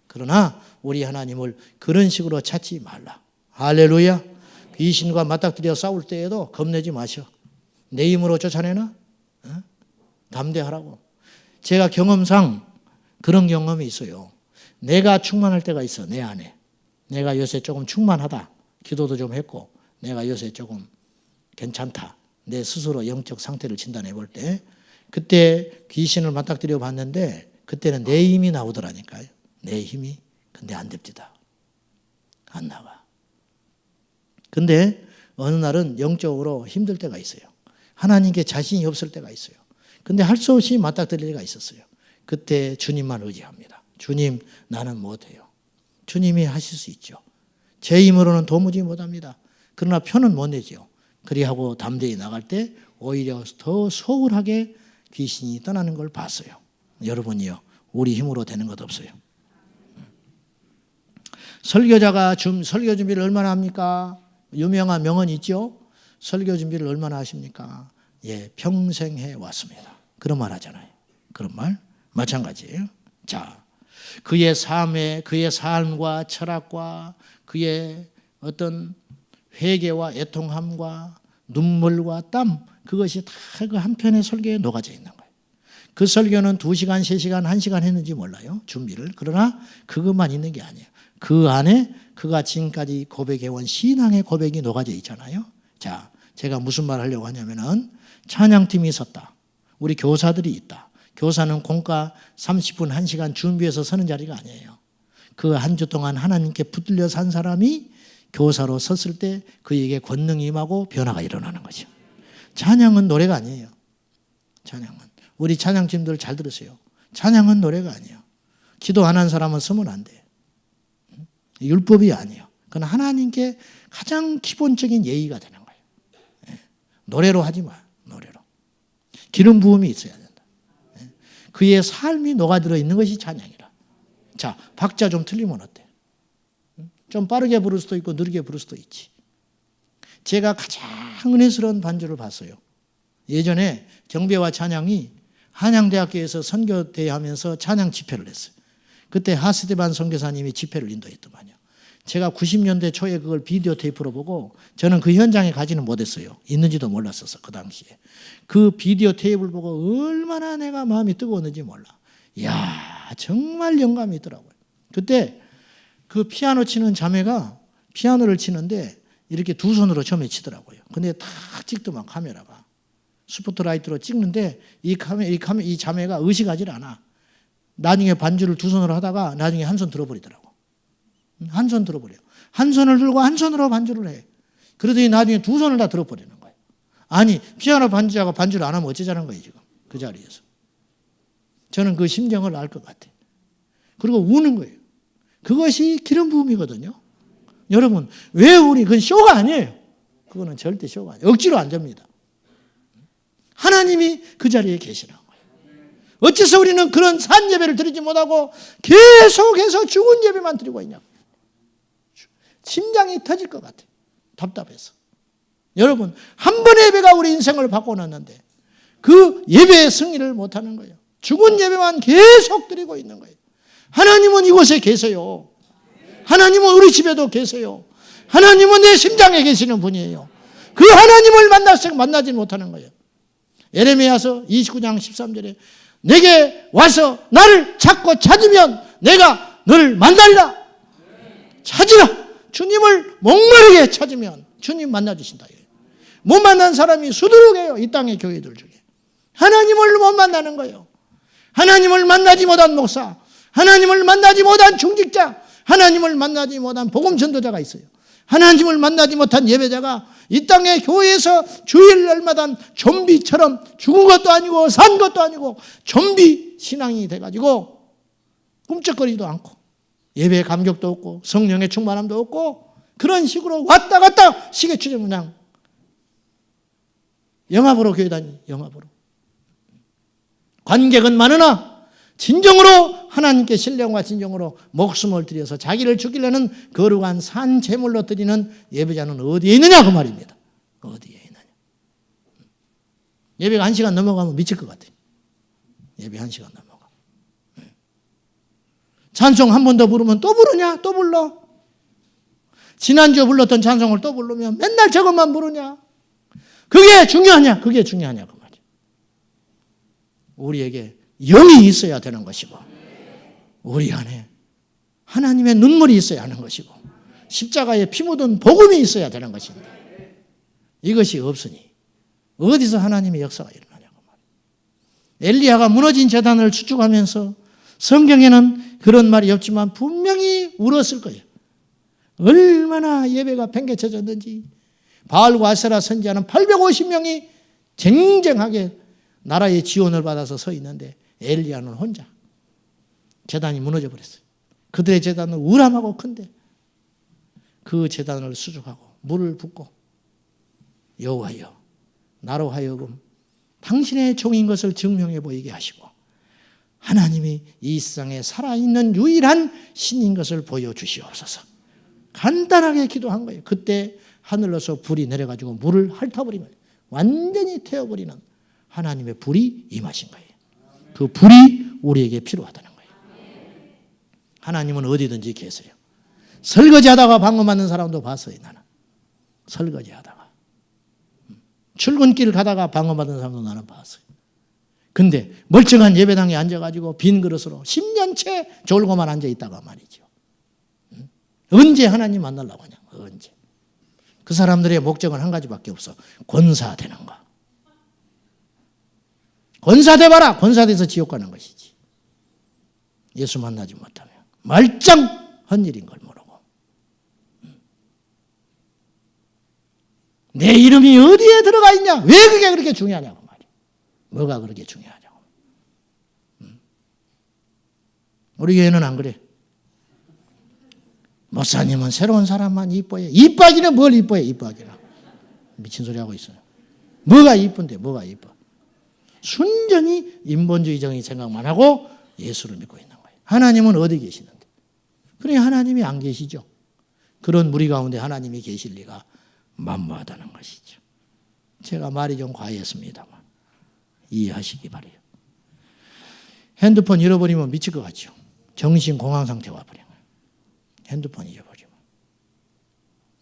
그러나 우리 하나님을 그런 식으로 찾지 말라. 할렐루야. 귀신과 맞닥뜨려 싸울 때에도 겁내지 마셔. 내 힘으로 쫓아내나? 담대하라고. 제가 경험상 그런 경험이 있어요. 내가 충만할 때가 있어. 내 안에. 내가 요새 조금 충만하다. 기도도 좀 했고 내가 요새 조금 괜찮다. 내 스스로 영적 상태를 진단해 볼 때 그때 귀신을 맞닥뜨려 봤는데 그때는 내 힘이 나오더라니까요. 내 힘이. 근데 안 됩니다. 안 나가. 근데 어느 날은 영적으로 힘들 때가 있어요. 하나님께 자신이 없을 때가 있어요. 근데 할 수 없이 맞닥뜨릴 때가 있었어요. 그때 주님만 의지합니다. 주님, 나는 못해요. 주님이 하실 수 있죠. 제 힘으로는 도무지 못합니다. 그러나 표는 못 내죠. 그리하고 담대히 나갈 때 오히려 더 소홀하게 귀신이 떠나는 걸 봤어요. 여러분이요. 우리 힘으로 되는 것 없어요. 설교자가 설교 준비를 얼마나 합니까? 유명한 명언이 있죠. 설교 준비를 얼마나 하십니까? 예, 평생 해왔습니다. 그런 말 하잖아요. 그런 말 마찬가지예요. 자, 그의 삶과 철학과 그의 어떤 회개와 애통함과 눈물과 땀 그것이 다 그 한 편의 설교에 녹아져 있는 거예요. 그 설교는 2시간, 3시간, 1시간 했는지 몰라요. 준비를. 그러나 그것만 있는 게 아니에요. 그 안에 그가 지금까지 고백해온 신앙의 고백이 녹아져 있잖아요. 자, 제가 무슨 말 하려고 하냐면은 찬양팀이 있었다. 우리 교사들이 있다. 교사는 공과 30분, 1시간 준비해서 서는 자리가 아니에요. 그 한 주 동안 하나님께 붙들려 산 사람이 교사로 섰을 때 그에게 권능이 임하고 변화가 일어나는 거죠. 찬양은 노래가 아니에요. 찬양은. 우리 찬양팀들 잘 들으세요. 찬양은 노래가 아니에요. 기도 안 한 사람은 서면 안 돼요. 율법이 아니에요. 그건 하나님께 가장 기본적인 예의가 되는 거예요. 노래로 하지 마. 노래로. 기름 부음이 있어야 된다. 그의 삶이 녹아들어 있는 것이 찬양이라. 자, 박자 좀 틀리면 어때? 좀 빠르게 부를 수도 있고 느리게 부를 수도 있지. 제가 가장 은혜스러운 반주를 봤어요. 예전에 경배와 찬양이 한양대학교에서 선교대회 하면서 찬양 집회를 했어요. 그때 하스데반 선교사님이 집회를 인도했더만요. 제가 90년대 초에 그걸 비디오 테이프로 보고 저는 그 현장에 가지는 못했어요. 있는지도 몰랐었어. 그 당시에. 그 비디오 테이프를 보고 얼마나 내가 마음이 뜨거웠는지 몰라. 이야, 정말 영감이 있더라고요. 그때 그 피아노 치는 자매가 피아노를 치는데 이렇게 두 손으로 처음에 치더라고요. 근데 탁 찍더만 카메라가. 스포트라이트로 찍는데 이 자매가 의식하지 않아. 나중에 반주를 두 손으로 하다가 나중에 한 손 들어버리더라고. 한 손 들어버려요. 한 손을 들고 한 손으로 반주를 해. 그러더니 나중에 두 손을 다 들어버리는 거예요. 아니, 피아노 반주자가 반주를 안 하면 어쩌자는 거예요, 지금. 그 자리에서. 저는 그 심정을 알 것 같아요. 그리고 우는 거예요. 그것이 기름 부음이거든요. 여러분, 왜 그건 쇼가 아니에요. 그거는 절대 쇼가 아니에요. 억지로 안 됩니다. 하나님이 그 자리에 계시는 거예요. 어째서 우리는 그런 산 예배를 드리지 못하고 계속해서 죽은 예배만 드리고 있냐. 심장이 터질 것 같아요. 답답해서. 여러분, 한 번의 예배가 우리 인생을 바꿔놨는데 그 예배의 승리를 못하는 거예요. 죽은 예배만 계속 드리고 있는 거예요. 하나님은 이곳에 계세요. 하나님은 우리 집에도 계세요. 하나님은 내 심장에 계시는 분이에요. 그 하나님을 만나지 못하는 거예요. 예레미야서 29장 13절에 내게 와서 나를 찾고 찾으면 내가 너를 만나리라. 찾으라. 주님을 목마르게 찾으면 주님 만나주신다. 못 만난 사람이 수두룩해요. 이 땅의 교회들 중에. 하나님을 못 만나는 거예요. 하나님을 만나지 못한 목사, 하나님을 만나지 못한 중직자, 하나님을 만나지 못한 복음 전도자가 있어요. 하나님을 만나지 못한 예배자가 이 땅의 교회에서 주일날마다 좀비처럼 죽은 것도 아니고 산 것도 아니고 좀비 신앙이 돼가지고 꿈쩍거리지도 않고 예배의 감격도 없고 성령의 충만함도 없고 그런 식으로 왔다 갔다 시계추적 그냥 영화 보러 교회 다니 영화 보러 관객은 많으나 진정으로 하나님께 신령과 진정으로 목숨을 들여서 자기를 죽이려는 거룩한 산 제물로 드리는 예배자는 어디에 있느냐 그 말입니다. 어디에 있느냐. 예배가 1시간 넘어가면 미칠 것 같아요. 예배 1시간 넘어가. 찬송 한 번 더 부르면 또 부르냐? 또 불러? 지난주에 불렀던 찬송을 또 부르면 맨날 저것만 부르냐? 그게 중요하냐? 그게 중요하냐 그 말이에요. 우리에게 영이 있어야 되는 것이고 우리 안에 하나님의 눈물이 있어야 하는 것이고 십자가에 피 묻은 복음이 있어야 되는 것입니다. 이것이 없으니 어디서 하나님의 역사가 일어나냐고 말이에요. 엘리야가 무너진 제단을 추측하면서 성경에는 그런 말이 없지만 분명히 울었을 거예요. 얼마나 예배가 팽개쳐졌는지 바알과 아세라 선지자는 850명이 쟁쟁하게 나라의 지원을 받아서 서 있는데 엘리야는 혼자 제단이 무너져 버렸어요. 그들의 제단은 우람하고 큰데 그 제단을 수족하고 물을 붓고 여호와여 나로 하여금 당신의 종인 것을 증명해 보이게 하시고 하나님이 이 세상에 살아있는 유일한 신인 것을 보여주시옵소서. 간단하게 기도한 거예요. 그때 하늘로서 불이 내려가지고 물을 핥아버리면 완전히 태워버리는 하나님의 불이 임하신 거예요. 그 불이 우리에게 필요하다는 거예요. 하나님은 어디든지 계세요. 설거지하다가 방언 받는 사람도 봤어요. 나는 설거지하다가 출근길 가다가 방언 받는 사람도 나는 봤어요. 근데 멀쩡한 예배당에 앉아가지고 빈 그릇으로 10년째 졸고만 앉아있다가 말이죠. 언제 하나님 만나려고 하냐. 언제. 그 사람들의 목적은 한 가지밖에 없어. 권사되는 거. 권사돼봐라. 권사돼서 지옥 가는 것이지. 예수 만나지 못하면 말짱한 일인 걸 모르고 내 이름이 어디에 들어가 있냐. 왜 그게 그렇게 중요하냐고 말이야. 뭐가 그렇게 중요하냐고. 우리 교회는 안 그래. 목사님은 새로운 사람만 이뻐해. 이뻐하기는 뭘 이뻐해. 이뻐하기는. 미친 소리 하고 있어요. 뭐가 이쁜데 뭐가 이뻐. 순전히 인본주의적인 생각만 하고 예수를 믿고 있는 거예요. 하나님은 어디 계시는데. 그래 하나님이 안 계시죠. 그런 무리 가운데 하나님이 계실 리가 만무하다는 것이죠. 제가 말이 좀 과했습니다만 이해하시기 바라요. 핸드폰 잃어버리면 미칠 것 같죠. 정신공황 상태 와버려요. 핸드폰 잊어버리면.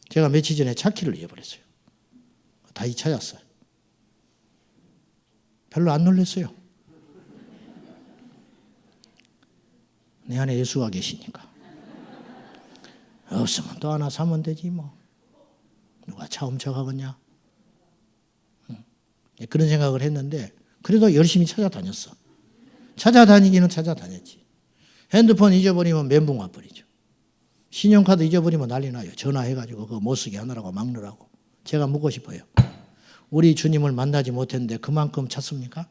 제가 며칠 전에 차키를 잃어버렸어요. 다시 찾았어요. 별로 안 놀랐어요. 내 안에 예수가 계시니까. 없으면 또 하나 사면 되지 뭐. 누가 차 훔쳐가겠냐. 그런 생각을 했는데 그래도 열심히 찾아다녔어. 찾아다니기는 찾아다녔지. 핸드폰 잊어버리면 멘붕 와버리죠. 신용카드 잊어버리면 난리 나요. 전화해가지고 그거 못 쓰게 하느라고 막느라고. 제가 묻고 싶어요. 우리 주님을 만나지 못했는데 그만큼 찾습니까?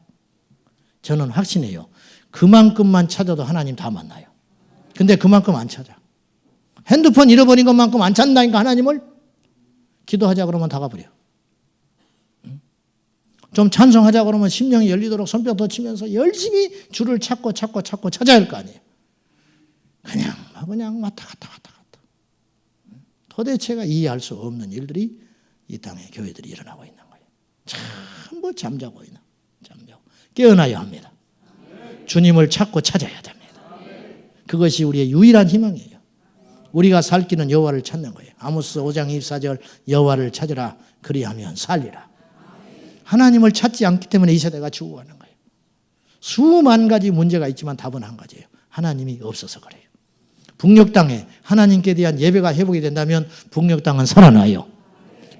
저는 확신해요. 그만큼만 찾아도 하나님 다 만나요. 근데 그만큼 안 찾아. 핸드폰 잃어버린 것만큼 안 찾는다니까 하나님을. 기도하자 그러면 다 가버려. 좀 찬송하자 그러면 심령이 열리도록 손뼉도 치면서 열심히 주를 찾고 찾아야 할 거 아니에요. 그냥 왔다 갔다. 도대체가 이해할 수 없는 일들이 이 땅에 교회들이 일어나고 있는 거예요. 전부 잠자고 있는. 깨어나야 합니다. 주님을 찾고 찾아야 됩니다. 그것이 우리의 유일한 희망이에요. 우리가 살 길은 여호와를 찾는 거예요. 아모스 5장 24절 여호와를 찾으라 그리하면 살리라. 하나님을 찾지 않기 때문에 이 세대가 죽어가는 거예요. 수만 가지 문제가 있지만 답은 한 가지예요. 하나님이 없어서 그래요. 북녘 땅에 하나님께 대한 예배가 회복이 된다면 북녘 땅은 살아나요.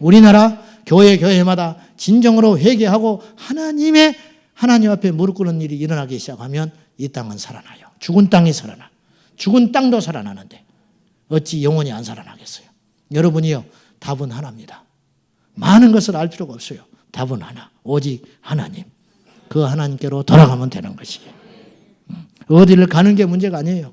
우리나라 교회마다 진정으로 회개하고 하나님 앞에 무릎 꿇는 일이 일어나기 시작하면 이 땅은 살아나요. 죽은 땅이 살아나. 죽은 땅도 살아나는데 어찌 영원히 안 살아나겠어요? 여러분이요, 답은 하나입니다. 많은 것을 알 필요가 없어요. 답은 하나, 오직 하나님. 그 하나님께로 돌아가면 되는 것이에요. 어디를 가는 게 문제가 아니에요.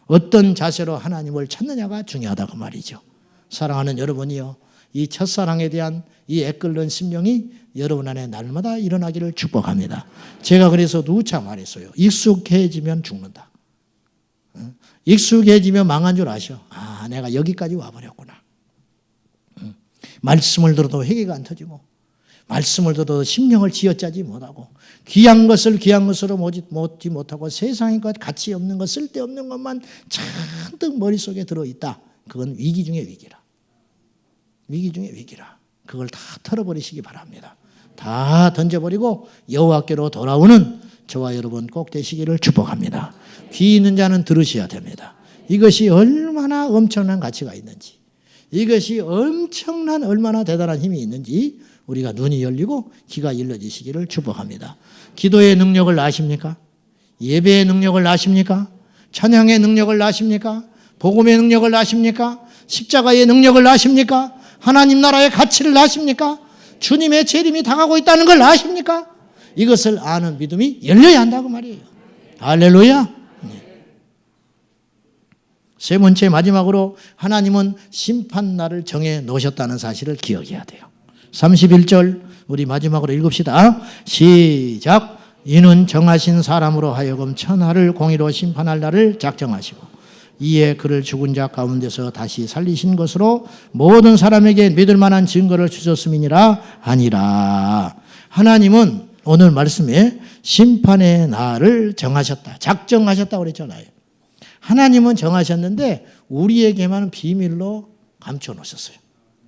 어떤 자세로 하나님을 찾느냐가 중요하다고 말이죠. 사랑하는 여러분이요, 이 첫사랑에 대한 이 애끓는 심령이 여러분 안에 날마다 일어나기를 축복합니다. 제가 그래서 누차 말했어요. 익숙해지면 죽는다. 익숙해지면 망한 줄 아셔. 내가 여기까지 와버렸구나. 말씀을 들어도 회개가 안 터지고, 말씀을 들어도 심령을 쥐어짜지 못하고, 귀한 것을 귀한 것으로 모지 못하고, 세상의 것, 가치 없는 것, 쓸데없는 것만 잔뜩 머릿속에 들어있다. 그건 위기 중의 위기라. 위기 중의 위기라. 그걸 다 털어버리시기 바랍니다. 다 던져버리고 여호와께로 돌아오는 저와 여러분 꼭 되시기를 축복합니다. 귀 있는 자는 들으셔야 됩니다. 이것이 얼마나 엄청난 가치가 있는지, 이것이 얼마나 대단한 힘이 있는지 우리가 눈이 열리고 귀가 일러지시기를 축복합니다. 기도의 능력을 아십니까? 예배의 능력을 아십니까? 찬양의 능력을 아십니까? 복음의 능력을 아십니까? 십자가의 능력을 아십니까? 하나님 나라의 가치를 아십니까? 주님의 재림이 당하고 있다는 걸 아십니까? 이것을 아는 믿음이 열려야 한다고 말이에요. 할렐루야. 세 번째, 마지막으로 하나님은 심판날을 정해 놓으셨다는 사실을 기억해야 돼요. 31절 우리 마지막으로 읽읍시다. 시작. 이는 정하신 사람으로 하여금 천하를 공의로 심판할 날을 작정하시고 이에 그를 죽은 자 가운데서 다시 살리신 것으로 모든 사람에게 믿을 만한 증거를 주셨음이니라 아니라. 하나님은 오늘 말씀에 심판의 날을 정하셨다, 작정하셨다고 그랬잖아요. 하나님은 정하셨는데 우리에게만 비밀로 감춰 놓으셨어요.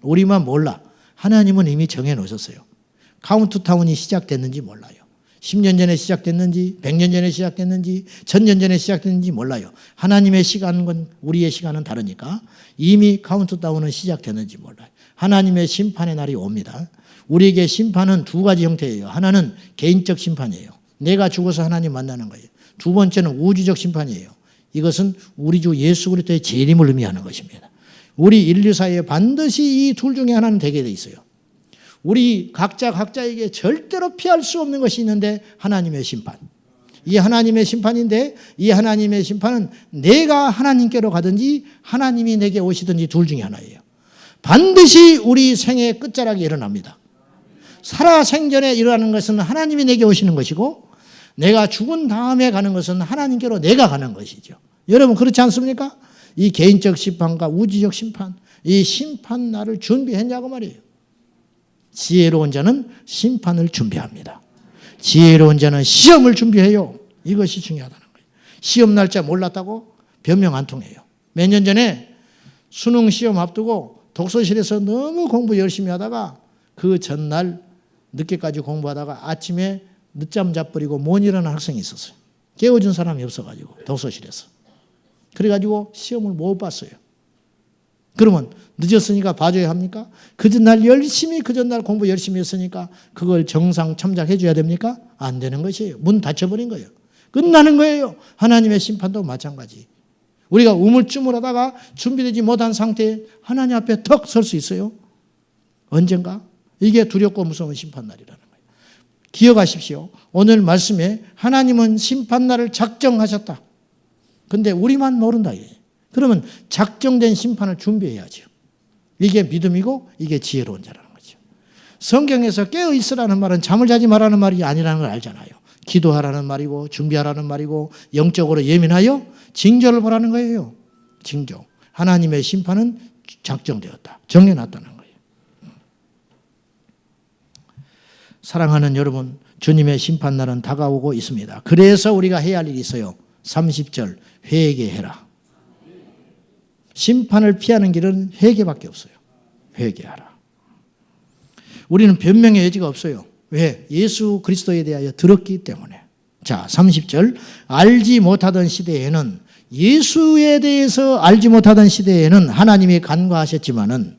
우리만 몰라. 하나님은 이미 정해 놓으셨어요. 카운트다운이 시작됐는지 몰라요. 10년 전에 시작됐는지 100년 전에 시작됐는지 1000년 전에 시작됐는지 몰라요. 하나님의 시간은 우리의 시간은 다르니까 이미 카운트다운은 시작됐는지 몰라요. 하나님의 심판의 날이 옵니다. 우리에게 심판은 두 가지 형태예요. 하나는 개인적 심판이에요. 내가 죽어서 하나님 만나는 거예요. 두 번째는 우주적 심판이에요. 이것은 우리 주 예수 그리스도의 재림을 의미하는 것입니다. 우리 인류 사이에 반드시 이 둘 중에 하나는 되게 돼 있어요. 우리 각자에게 절대로 피할 수 없는 것이 있는데 하나님의 심판. 이 하나님의 심판인데 이 하나님의 심판은 내가 하나님께로 가든지 하나님이 내게 오시든지 둘 중에 하나예요. 반드시 우리 생의 끝자락에 일어납니다. 살아생전에 일어나는 것은 하나님이 내게 오시는 것이고 내가 죽은 다음에 가는 것은 하나님께로 내가 가는 것이죠. 여러분 그렇지 않습니까? 이 개인적 심판과 우주적 심판, 이 심판 날을 준비했냐고 말이에요. 지혜로운 자는 심판을 준비합니다. 지혜로운 자는 시험을 준비해요. 이것이 중요하다는 거예요. 시험 날짜 몰랐다고 변명 안 통해요. 몇 년 전에 수능 시험 앞두고 독서실에서 너무 공부 열심히 하다가 그 전날 늦게까지 공부하다가 아침에 늦잠 자버리고 못 일어나는 학생이 있었어요. 깨워준 사람이 없어가지고 독서실에서. 그래가지고 시험을 못 봤어요. 그러면 늦었으니까 봐줘야 합니까? 그 전날 공부 열심히 했으니까 그걸 정상 참작해 줘야 됩니까? 안 되는 것이에요. 문 닫혀버린 거예요. 끝나는 거예요. 하나님의 심판도 마찬가지. 우리가 우물쭈물하다가 준비되지 못한 상태에 하나님 앞에 턱 설 수 있어요? 언젠가? 이게 두렵고 무서운 심판날이라는 거예요. 기억하십시오. 오늘 말씀에 하나님은 심판날을 작정하셨다. 근데 우리만 모른다. 그러면 작정된 심판을 준비해야죠. 이게 믿음이고 이게 지혜로운 자라는 거죠. 성경에서 깨어 있으라는 말은 잠을 자지 말라는 말이 아니라는 걸 알잖아요. 기도하라는 말이고 준비하라는 말이고 영적으로 예민하여 징조를 보라는 거예요. 징조. 하나님의 심판은 작정되었다. 정해놨다는 거예요. 사랑하는 여러분, 주님의 심판날은 다가오고 있습니다. 그래서 우리가 해야 할 일이 있어요. 30절 회개해라. 심판을 피하는 길은 회개밖에 없어요. 회개하라. 우리는 변명의 여지가 없어요. 왜? 예수 그리스도에 대하여 들었기 때문에. 자, 30절 알지 못하던 시대에는, 예수에 대해서 알지 못하던 시대에는 하나님이 간과하셨지만은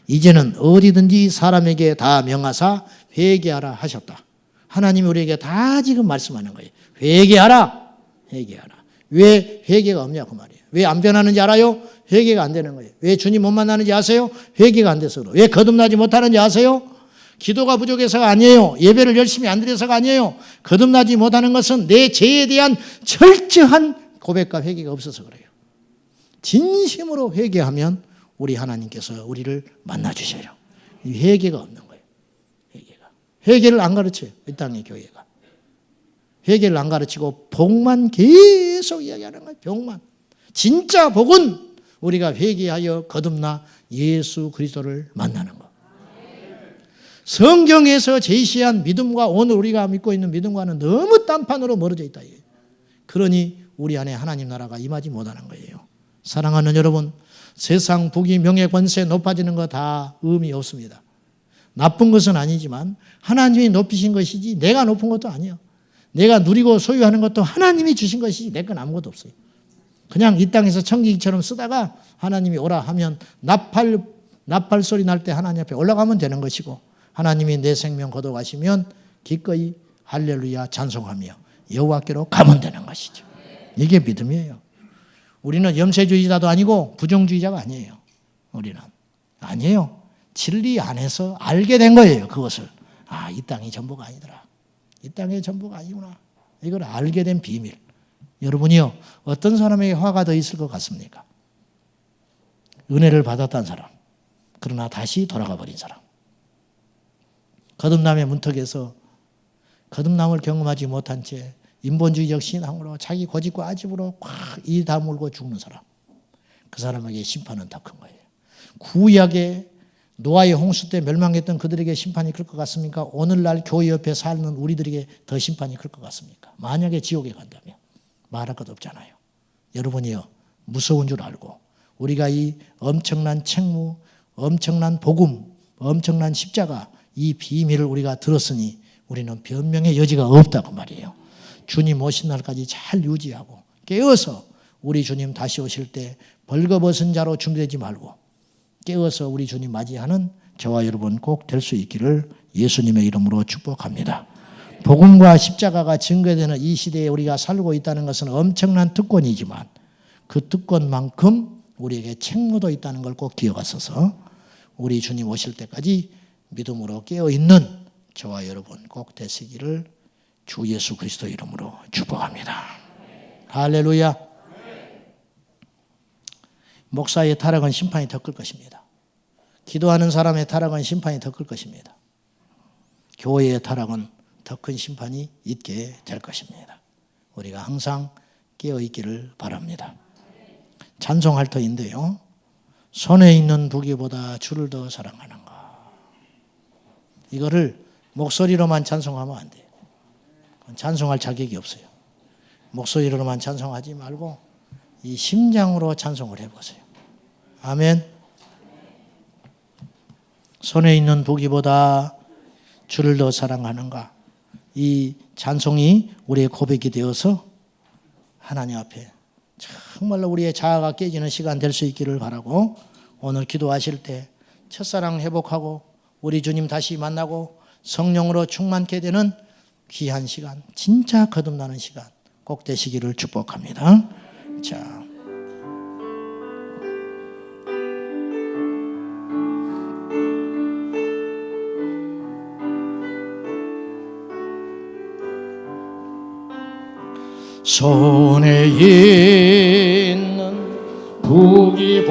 이제는 어디든지 사람에게 다 명하사 회개하라 하셨다. 하나님이 우리에게 다 지금 말씀하는 거예요. 회개하라. 회개하라. 왜 회개가 없냐고 말이에요. 왜 안 변하는지 알아요? 회개가 안 되는 거예요. 왜 주님 못 만나는지 아세요? 회개가 안 돼서. 왜 거듭나지 못하는지 아세요? 기도가 부족해서가 아니에요. 예배를 열심히 안 드려서가 아니에요. 거듭나지 못하는 것은 내 죄에 대한 철저한 고백과 회개가 없어서 그래요. 진심으로 회개하면 우리 하나님께서 우리를 만나주셔요. 이 회개가 없는 거예요. 회개를 안 가르쳐요. 이 땅의 교회가. 회개를 안 가르치고 복만 계속 이야기하는 거예요. 복만. 진짜 복은 우리가 회개하여 거듭나 예수 그리스도를 만나는 거. 성경에서 제시한 믿음과 오늘 우리가 믿고 있는 믿음과는 너무 딴판으로 멀어져 있다. 그러니 우리 안에 하나님 나라가 임하지 못하는 거예요. 사랑하는 여러분, 세상 부귀 명예 권세 높아지는 거 다 의미 없습니다. 나쁜 것은 아니지만 하나님이 높이신 것이지 내가 높은 것도 아니야. 내가 누리고 소유하는 것도 하나님이 주신 것이지 내 건 아무것도 없어요. 그냥 이 땅에서 청기기처럼 쓰다가 하나님이 오라 하면 나팔 소리 날 때 하나님 앞에 올라가면 되는 것이고, 하나님이 내 생명 거둬가시면 기꺼이 할렐루야 찬송하며 여호와께로 가면 되는 것이죠. 이게 믿음이에요. 우리는 염세주의자도 아니고 부정주의자가 아니에요. 우리는 아니에요. 진리 안에서 알게 된 거예요. 그것을. 아, 이 땅이 전부가 아니더라. 이 땅의 전부가 아니구나. 이걸 알게 된 비밀. 여러분이요, 어떤 사람에게 화가 더 있을 것 같습니까? 은혜를 받았다는 사람, 그러나 다시 돌아가 버린 사람. 거듭남의 문턱에서 거듭남을 경험하지 못한 채 인본주의적 신앙으로 자기 고집과 아집으로 꽉 이 다물고 죽는 사람. 그 사람에게 심판은 더 큰 거예요. 구약의 노아의 홍수 때 멸망했던 그들에게 심판이 클 것 같습니까? 오늘날 교회 옆에 사는 우리들에게 더 심판이 클 것 같습니까? 만약에 지옥에 간다면 말할 것 없잖아요. 여러분이요, 무서운 줄 알고 우리가 이 엄청난 책무, 엄청난 복음, 엄청난 십자가, 이 비밀을 우리가 들었으니 우리는 변명의 여지가 없다고 말이에요. 주님 오신 날까지 잘 유지하고 깨어서 우리 주님 다시 오실 때 벌거벗은 자로 준비되지 말고 깨어서 우리 주님 맞이하는 저와 여러분 꼭 될 수 있기를 예수님의 이름으로 축복합니다. 복음과 십자가가 증거되는 이 시대에 우리가 살고 있다는 것은 엄청난 특권이지만 그 특권만큼 우리에게 책무도 있다는 걸 꼭 기억하셔서 우리 주님 오실 때까지 믿음으로 깨어있는 저와 여러분 꼭 되시기를 주 예수 그리스도 이름으로 축복합니다. 할렐루야. 목사의 타락은 심판이 더 클 것입니다. 기도하는 사람의 타락은 심판이 더 클 것입니다. 교회의 타락은 더 큰 심판이 있게 될 것입니다. 우리가 항상 깨어있기를 바랍니다. 찬송할 터인데요. 손에 있는 부귀보다 주를 더 사랑하는가. 이거를 목소리로만 찬송하면 안 돼요. 찬송할 자격이 없어요. 목소리로만 찬송하지 말고 이 심장으로 찬송을 해보세요. 아멘. 손에 있는 부귀보다 주를 더 사랑하는가. 이 찬송이 우리의 고백이 되어서 하나님 앞에 정말로 우리의 자아가 깨지는 시간 될 수 있기를 바라고, 오늘 기도하실 때 첫사랑 회복하고 우리 주님 다시 만나고 성령으로 충만케 되는 귀한 시간, 진짜 거듭나는 시간 꼭 되시기를 축복합니다. 자, 손에 있는 무기보다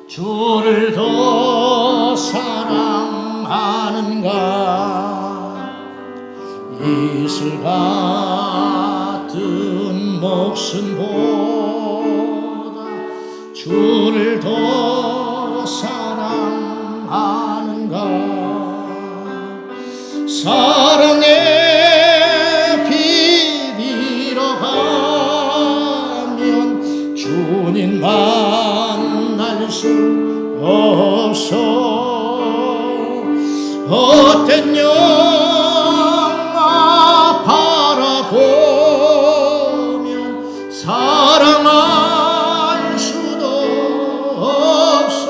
주를 더 사랑하는가. 이슬 같은 목숨보다 주를 더 사랑하는가. 사랑의 빛 잃어가면 주님 만날 수 없어. 헛된 영화 바라보면 사랑할 수도 없어.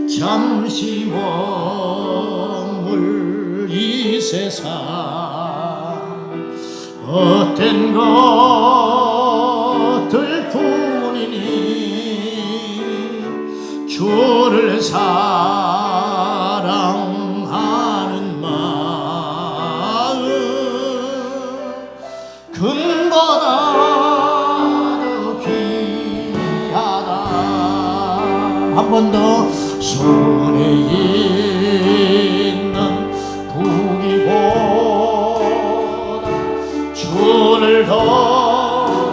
잠시 머물 이 세상 헛된 것들 뿐이니 주를 사랑하는 마음 금보다 더 귀하다. 한 번 더. 손에 있는 무기보다 주를 더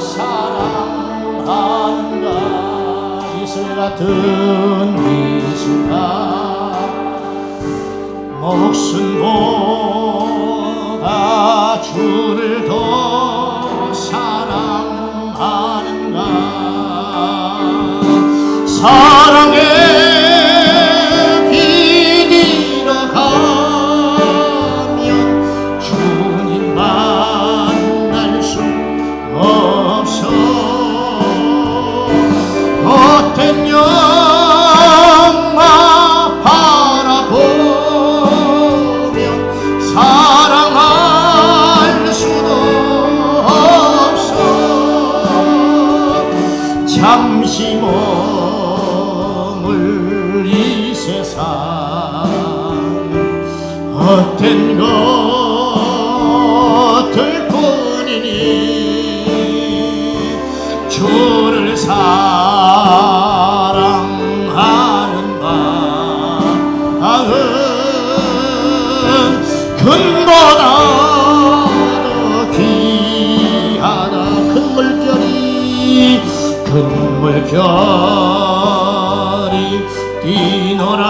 사랑하는가. 이슬 같은 목숨보다 주를 더 사랑하는가. 사랑의 빛 잃어가면 주님 만날 수 없어. 헛된 영화 바라보면 사랑할 수도 없어. 잠시 머물 이 세상 헛된 것들 뿐이니 주를 사랑하는 마음 금보다 더 귀하다. 큰 물결이 뛰노라도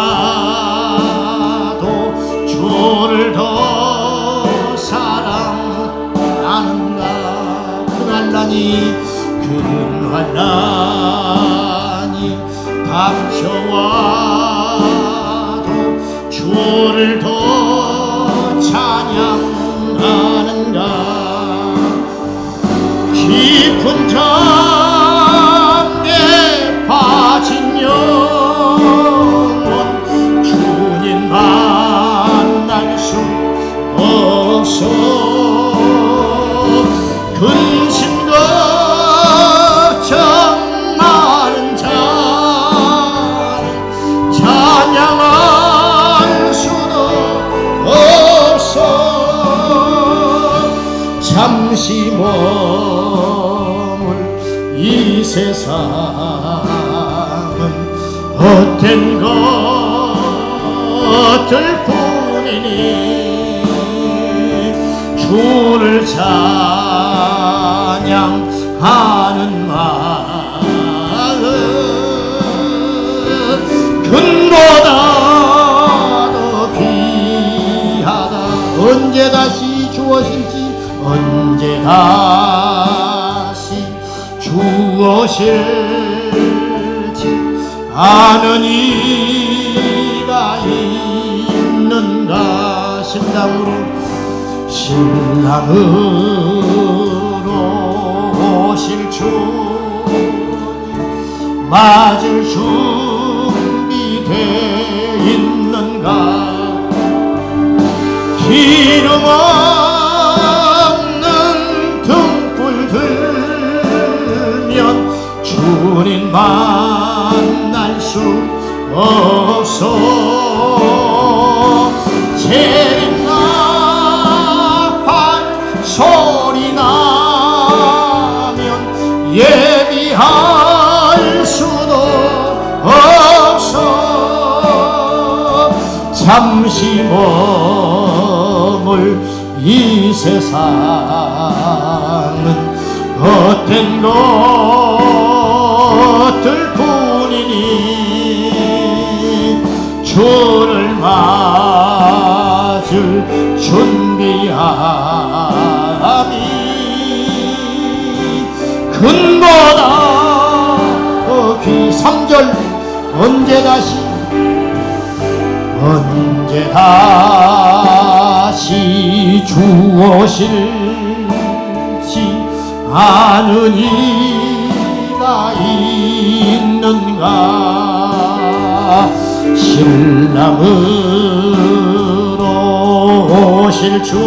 주를 더 사랑하는가. 큰 환난이 닥쳐와도 주를 더 찬양하는가. 깊은 잠에 빠진 영혼 주님 만날 수 없어. 근심 걱정 많은 자는 찬양할 수도 없어. 잠시 머물 이 세상은 헛된 것들 뿐이니 주를 찬양하는 마음 금보다 더 귀하다. 언제 다시 주어질지 언제 다시 주어질지 아는 이가 있는가. 신랑으로 오실 주님 맞을 준비돼 있는가. 기름 없는 등불 들면 주님 만날 수 없어. 재림나 예비할 수도 없어 잠시 머물 이 세상은 헛된 것들 뿐이니 주를 맞을 준비함이 근보다 귀 3절 언제 다시 주 오실지 아는 이가 있는가 신랑으로 오실 주님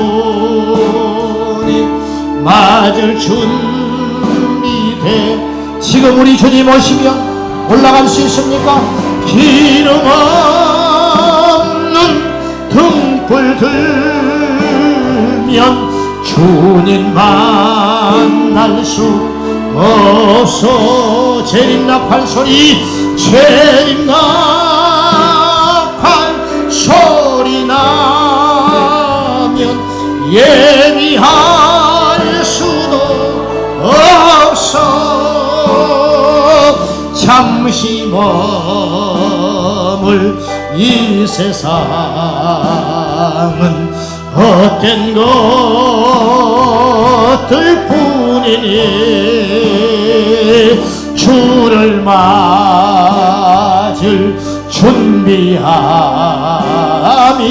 맞을 준비돼 지금 우리 주님 오시면 올라갈 수 있습니까? 기름 없는 등불 들면 주님 만날 수 없어 재림나팔 소리 재림나팔 소리 나면 예비할 수도 없어 잠시 머물 이 세상은 헛된 것들 뿐이니 주를 맞을 준비함이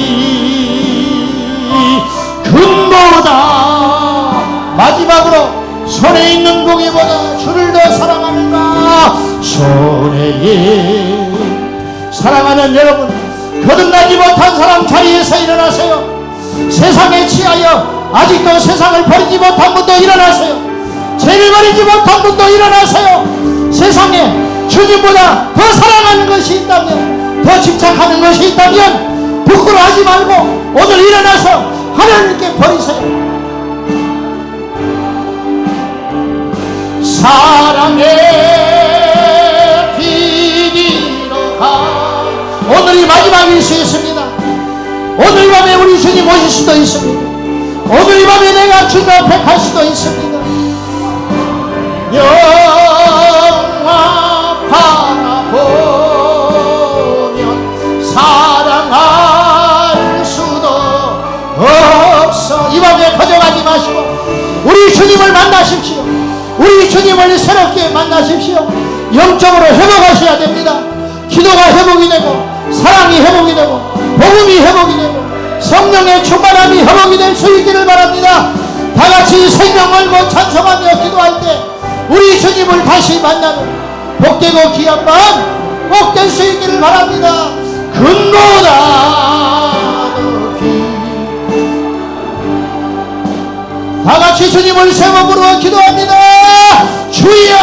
금보다 마지막으로 손에 있는 고기보다 주를 더 사랑하는가 손에 사랑하는 여러분 거듭나지 못한 사람 자리에서 일어나세요. 세상에 취하여 아직도 세상을 버리지 못한 분도 일어나세요. 죄를 버리지 못한 분도 일어나세요. 세상에 주님보다 더 사랑하는 것이 있다면 더 집착하는 것이 있다면 부끄러워하지 말고 오늘 일어나서 하나님께 버리세요. 사랑의 비리로 가 오늘이 마지막일 수 있습니다. 오늘 밤에 우리 주님 오실 수도 있습니다. 오늘 밤에 내가 주님 앞에 갈 수도 있습니다. 영화 바라보면 사랑할 수도 없어. 이 밤에 거절하지 마시고 우리 주님을 만나십시오. 우리 주님을 새롭게 만나십시오. 영적으로 회복하셔야 됩니다. 기도가 회복이 되고 사랑이 회복이 되고 복음이 회복이 되고 성령의 충만함이 회복이 될 수 있기를 바랍니다. 다같이 생명 걸고 찬송하며 기도할 때 우리 주님을 다시 만나는 복되고 귀한 밤 꼭 될 수 있기를 바랍니다. 근보다 다같이 주님을 세 번 부르어 기도합니다. 주여